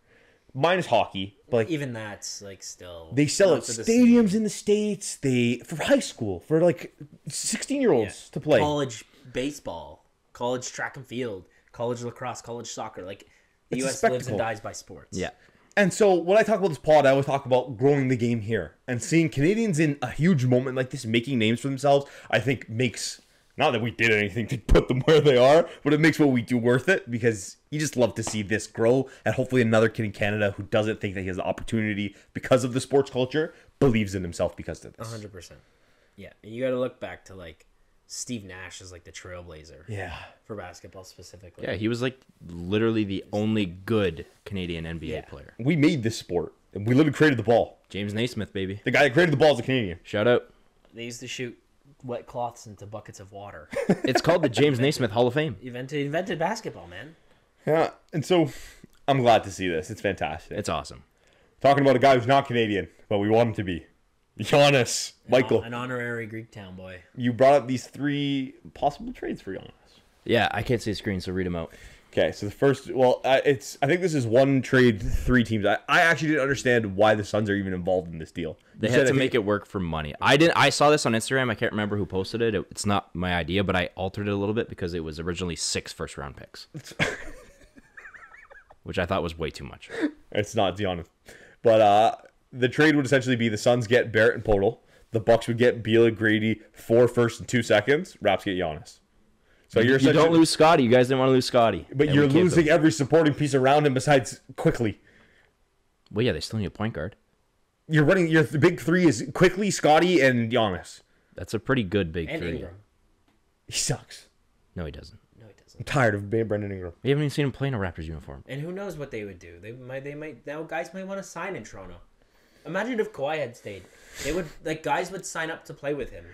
Minus hockey, but like even that's like still they sell at stadiums in the States. They for high school for like 16-year-olds to play. College baseball, college track and field, college lacrosse, college soccer. Like the It's a US lives spectacle. and dies by sports. Yeah. And so when I talk about this pod, I always talk about growing the game here and seeing Canadians in a huge moment like this making names for themselves. I think makes not that we did anything to put them where they are, but it makes what we do worth it because you just love to see this grow and hopefully another kid in Canada who doesn't think that he has the opportunity because of the sports culture believes in himself because of this. 100%. Yeah, and you got to look back to like Steve Nash is like the trailblazer. Yeah. For basketball specifically. Yeah, he was like literally the only good Canadian NBA player. We made this sport. And we literally created the ball. James Naismith, baby. The guy that created the ball is a Canadian. Shout out. They used to shoot wet cloths into buckets of water. It's called the James Naismith Hall of Fame. Invented basketball, man. Yeah, and so I'm glad to see this. It's fantastic. It's awesome. Talking about a guy who's not Canadian, but we want him to be. Giannis. Michael. An honorary Greek town boy. You brought up these 3 possible trades for Giannis. Yeah, I can't see the screen, so read them out. Okay, so the first, I think this is one trade, 3 teams. I actually didn't understand why the Suns are even involved in this deal. They had to make it work for money. I saw this on Instagram. I can't remember who posted it. It's not my idea, but I altered it a little bit because it was originally 6 first-round picks, which I thought was way too much. It's not Giannis. But the trade would essentially be the Suns get Barrett and Podol. The Bucks would get Beal, Grady, 4 firsts and 2 seconds. Raps get Giannis. So you don't lose Scotty. You guys didn't want to lose Scotty. But you're losing every supporting piece around him besides Quickly. Well, yeah, they still need a point guard. You're running your big 3 is Quickly, Scotty, and Giannis. That's a pretty good big And 3. Ingram. He sucks. No, he doesn't. No, he doesn't. I'm tired of Brendan Ingram. We haven't even seen him play in a Raptors uniform. And who knows what they would do? They might now guys might want to sign in Toronto. Imagine if Kawhi had stayed. They would guys would sign up to play with him.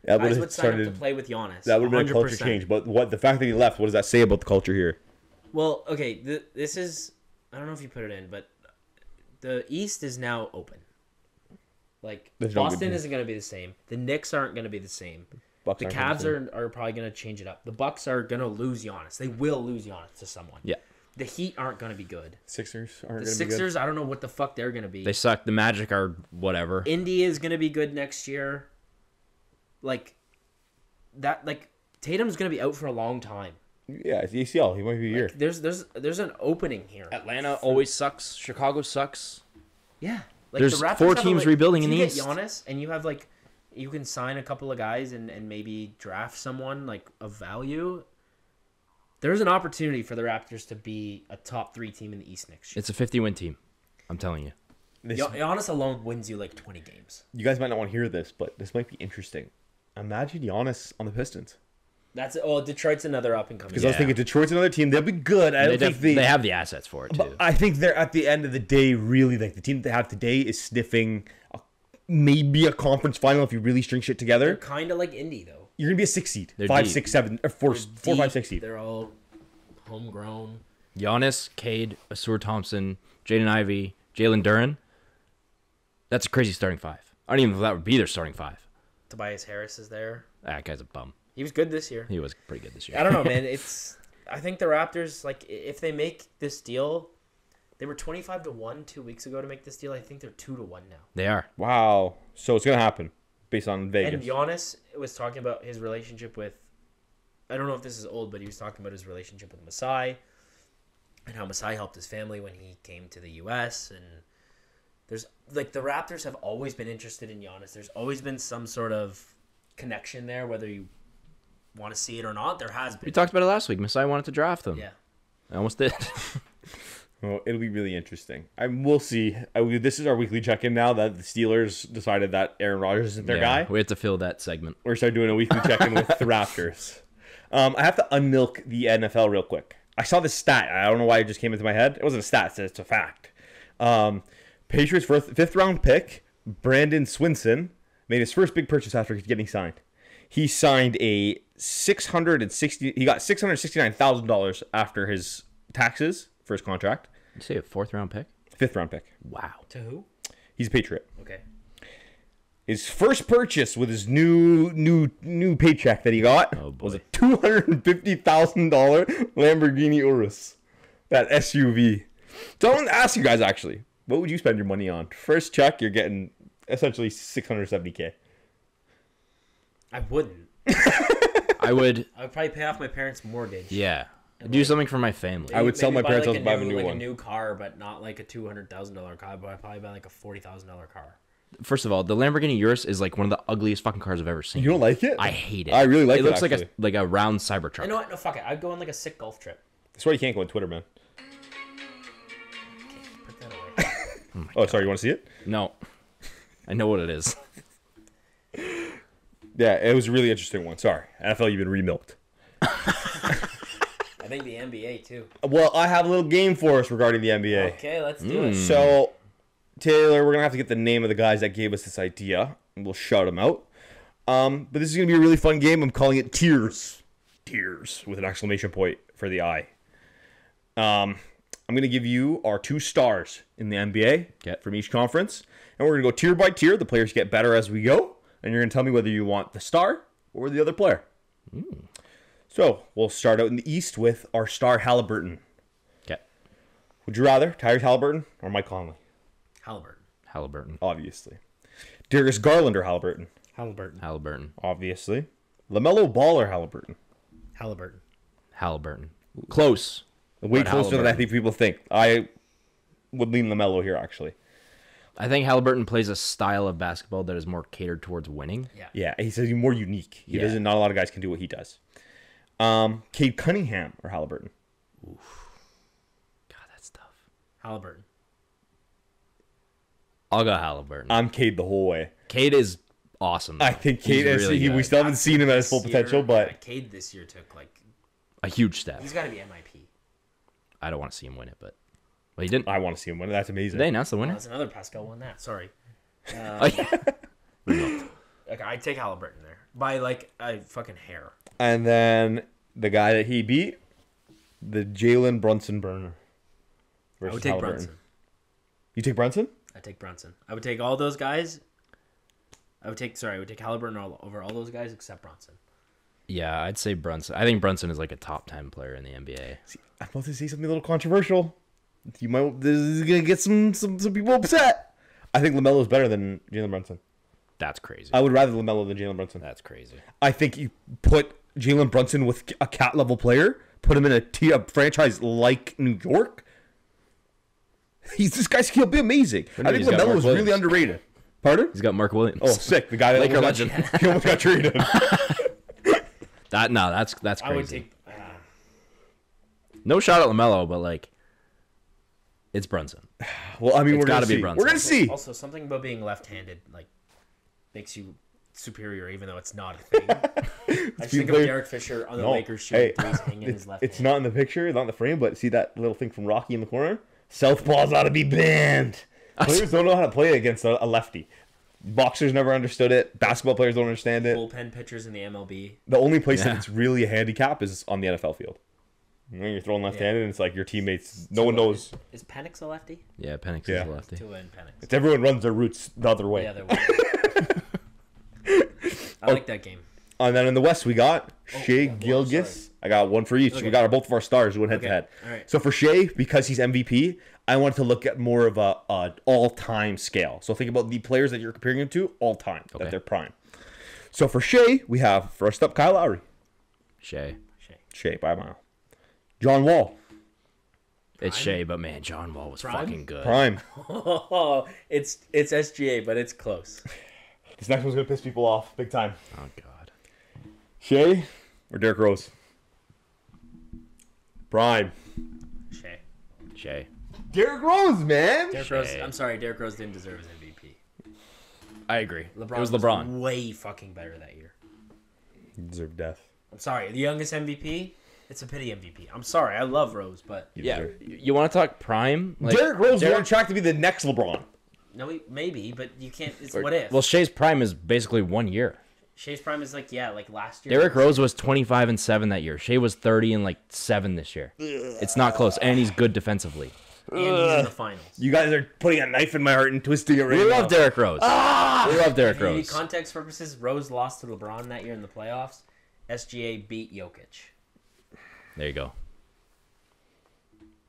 Guys would sign up to play with Giannis. That would have been a culture change. But the fact that he left, what does that say about the culture here? Well, okay, this is I don't know if you put it in, but the East is now open. Like Boston isn't going to be the same. The Knicks aren't going to be the same. The Cavs are probably going to change it up. The Bucks are going to lose Giannis. They will lose Giannis to someone. Yeah. The Heat aren't going to be good. Sixers aren't going to be good. The Sixers, I don't know what the fuck they're going to be. They suck. The Magic are whatever. Indy is going to be good next year. Tatum's going to be out for a long time. Yeah, it's ACL. He might be a year. There's an opening here. Atlanta always sucks. Chicago sucks. Yeah. There's the Raptors 4 teams rebuilding in the East. East. You get Giannis, and you have you can sign a couple of guys and maybe draft someone of value. There's an opportunity for the Raptors to be a top 3 team in the East next year. It's a 50-win team. I'm telling you. Giannis alone wins you 20 games. You guys might not want to hear this, but this might be interesting. Imagine Giannis on the Pistons. Detroit's another up and coming. Because I was thinking Detroit's another team. They'll be good. They have the assets for it, too. But I think they're at the end of the day, really, the team that they have today is sniffing maybe a conference final if you really string shit together. They're kind of like Indy, though. You're going to be a 6 seed. They're 5, deep. 6, 7, or 4, 5, 6 seed. They're all homegrown. Giannis, Cade, Asur Thompson, Jaden Ivey, Jalen Duren. That's a crazy starting 5. I don't even know if that would be their starting 5. Tobias Harris is there. That guy's a bum. He was good this year. He was pretty good this year. I don't know, man. I think the Raptors, if they make this deal, they were 25-1 2 weeks ago to make this deal. I think they're 2-1 now. They are. Wow. So it's going to happen based on Vegas. And Giannis was talking about his relationship with, I don't know if this is old, but he was talking about his relationship with Masai and how Masai helped his family when he came to the U.S. And there's, the Raptors have always been interested in Giannis. There's always been some sort of connection there, whether you want to see it or not. There has been. We talked about it last week. Masai wanted to draft him. Yeah. I almost did. Well, it'll be really interesting. We'll see. This is our weekly check-in now that the Steelers decided that Aaron Rodgers isn't their guy. We have to fill that segment. We're start doing a weekly check-in with the Raptors. I have to unmilk the NFL real quick. I saw this stat. I don't know why it just came into my head. It wasn't a stat. It's a fact. Patriots' fifth-round pick, Brandon Swinson, made his first big purchase after getting signed. He signed he got $669,000 after his taxes for his contract. You say a 4th-round pick? 5th-round pick. Wow. To who? He's a Patriot. Okay. His first purchase with his new paycheck that he got was a $250,000 Lamborghini Urus, that SUV. So I want to ask you guys actually, what would you spend your money on? First check, you're getting essentially $670K. I wouldn't. I would. I would probably pay off my parents' mortgage. Yeah. Do something for my family. I would sell my parents' house and buy a new one. Like a new car, but not like a $200,000 car. But I'd probably buy like a $40,000 car. First of all, the Lamborghini Urus is like one of the ugliest fucking cars I've ever seen. You don't like it? I hate it. I really like it. It looks like a round Cybertruck. You know what? No, fuck it. I'd go on like a sick golf trip. That's why you can't go on Twitter, man. Okay, put that away. Oh, sorry. You want to see it? No. I know what it is. Yeah, it was a really interesting one. Sorry. NFL, you've been remilked. I think the NBA too. Well, I have a little game for us regarding the NBA. Okay, let's do it. So, Taylor, we're going to have to get the name of the guys that gave us this idea, and we'll shout them out. But this is going to be a really fun game. I'm calling it Tears. Tears, with an exclamation point for the I. I'm going to give you our 2 stars in the NBA from each conference. And we're going to go tier by tier. The players get better as we go. And you're going to tell me whether you want the star or the other player. So, we'll start out in the East with our star, Halliburton. Okay. Would you rather Tyrese Halliburton or Mike Conley? Halliburton. Obviously. Darius Garland or Halliburton? Halliburton. Obviously. LaMelo Ball or Halliburton? Halliburton. Close. Way But closer than I Halliburton. think people think. I would lean LaMelo here, actually. I think Halliburton plays a style of basketball that is more catered towards winning. Yeah, he says he's more unique. He Yeah. doesn't. Not a lot of guys can do what he does. Cade Cunningham or Halliburton? God, that's tough. Halliburton. I'll go Halliburton. I'm Cade the whole way. Cade is awesome. I think Cade He's really we good. still haven't seen him at his full potential, but Cade this year took like A huge step. he's got to be MIP. I don't want to see him win it, but well, he didn't. I want to see him win. That's amazing. Did they announce the winner? That's another Pascal won that. Sorry. Oh, yeah. Like I take Halliburton there by like a fucking hair. And then the guy that he beat, the Jalen Brunson burner. I would take Brunson. You take Brunson? I take Brunson. I would take all those guys. I would take Halliburton over all those guys except Brunson. Yeah, I'd say Brunson. I think Brunson is like a top 10 player in the NBA. See, I'm about to say something a little controversial. This is gonna get some people upset. I think LaMelo is better than Jalen Brunson. That's crazy. I would rather LaMelo than Jalen Brunson. That's crazy. I think you put Jalen Brunson with a cat level player, put him in a franchise like New York. This guy's he'll be amazing. I think he's got LaMelo Mark is really Williams. underrated. Pardon? He's got Mark Williams. Oh, sick! The guy that Laker almost legend. he almost got traded. That's crazy. I would take. No shot at LaMelo, but like, it's Brunson. Well, I mean, It's we're gonna gotta be see. Brunson. We're gonna see. Also, something about being left-handed like makes you superior, even though it's not a thing. I just think of player- Derek Fisher on the No. Lakers shooting Hey, threes, hanging his left It's hand. not in the picture, not in the frame, but see that little thing from Rocky in the corner? Southpaws ought to be banned. Players don't know how to play against a lefty. Boxers never understood it. Basketball players don't understand it. Bullpen pitchers in the MLB. The only place Yeah. that it's really a handicap is on the NFL field. When you're throwing left-handed, and it's like your teammates. No one knows. Is Penix a lefty? Yeah, Penix Yeah. is a lefty. Tua and Penix. It's everyone runs their routes the other way. Yeah, they're I like that game. And then in the West, we got Shea yeah, well, Gilgeous. I got one for each. Okay. We got both of our stars going head to Okay, head. all right. So for Shea, because he's MVP, I wanted to look at more of a all-time scale. So think about the players that you're comparing him to all time, Okay. that they're prime. So for Shea, we have first up Kyle Lowry. Shea. Shea by a mile. John Wall, It's Shea, but man, John Wall was Prime? fucking good. prime. Oh, it's SGA, but it's close. This next one's gonna piss people off big time. Oh god. Shea or Derrick Rose? Prime. Shea. Shea. Derrick Rose, man. Derrick Rose. I'm sorry, Derrick Rose didn't deserve his MVP. I agree. LeBron It was LeBron. way fucking better that year. He deserved death. I'm sorry, the youngest MVP. It's a pity MVP. I'm sorry, I love Rose, but Yeah, you want to talk prime? Like, Derrick Rose is on track to be the next LeBron. no, maybe, but you can't. It's what if? Well, Shai's prime is basically 1 year. Shai's prime is like last year. Derrick Rose was 25-7 that year. Shai was 30-7 this year. It's not close, and he's good defensively. and he's in the finals. You guys are putting a knife in my heart and twisting it right We now. love Derrick Rose. We love Derrick For Rose. context purposes, Rose lost to LeBron that year in the playoffs. SGA beat Jokic. There you go.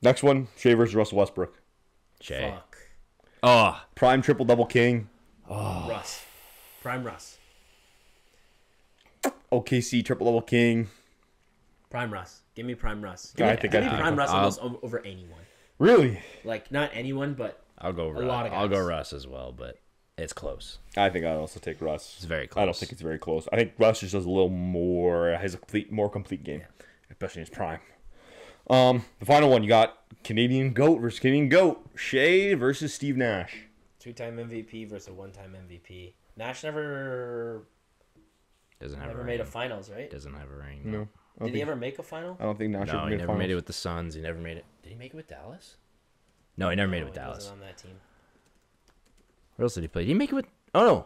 Next one, Shai versus Russell Westbrook. Shai. Fuck. Oh, Prime triple-double king. Russ. Prime Russ. OKC triple-double king. Prime Russ. Give me Prime Russ. I think Give me I Prime Russ almost over anyone. Really? Like, not anyone, but I'll go Russ. lot of I'll go guys. Russ as well, but it's close. I think I'd also take Russ. It's very I close. don't think it's very close. I think Russ just does a little more, has a more complete game, especially in his prime. The final one, you got Canadian GOAT versus Canadian GOAT. Shai versus Steve Nash. 2-time MVP versus a 1-time MVP. Nash never Doesn't have a made ring. a finals, right? Doesn't have a ring. No. Did he ever make a final? I don't think Nash No, ever he made never finals. made it with the Suns. He never made it. Did he make it with Dallas? No, he never made it with he Dallas. wasn't on that team. Where else did he play? Did he make it with? Oh no,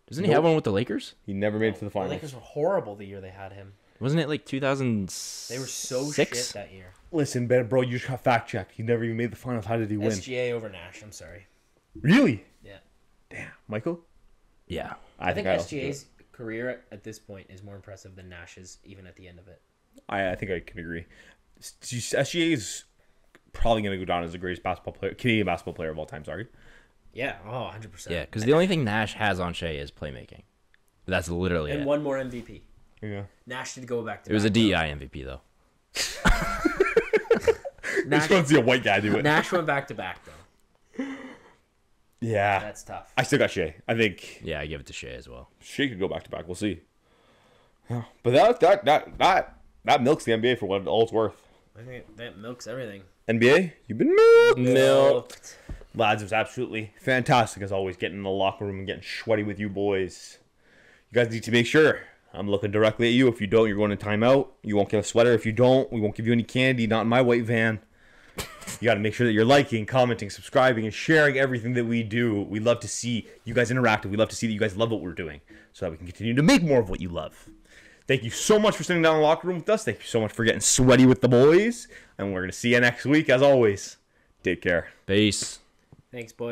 doesn't he have one with the Lakers? He never made it to the The finals. Lakers were horrible the year they had him. Wasn't it like 2000? They were so shit that year. Listen, Ben, bro, you just got fact-checked. He never even made the finals. How did he win? SGA over Nash. I'm sorry. Really? Yeah. Damn. Michael? Yeah. I think I'd also do SGA's career at this point is more impressive than Nash's, even at the end of it. I think I can agree. SGA is probably going to go down as the greatest Canadian basketball player of all time. Sorry. Yeah. Oh, 100%. Yeah, because the only thing Nash has on Shai is playmaking. That's literally And it. one more MVP. Yeah. Nash did go back to It was a back, DEI MVP though. I Nash, just want to see a white guy do it. Nash went back to back, though. Yeah. That's tough. I still got Shai. I think Yeah, I give it to Shai as well. Shai could go back to back. We'll see. Yeah. But that milks the NBA for what all it's worth. I think that milks everything. NBA, you've been milked. Lads, it was absolutely fantastic as always getting in the locker room and getting sweaty with you boys. You guys need to make sure I'm looking directly at you. If you don't, you're going to timeout. You won't get a sweater. If you don't, we won't give you any candy. Not in my white van. You got to make sure that you're liking, commenting, subscribing, and sharing everything that we do. We love to see you guys interactive. We love to see that you guys love what we're doing so that we can continue to make more of what you love. Thank you so much for sitting down in the locker room with us. Thank you so much for getting sweaty with the boys. And we're going to see you next week, as always. Take care. Peace. Thanks, boys.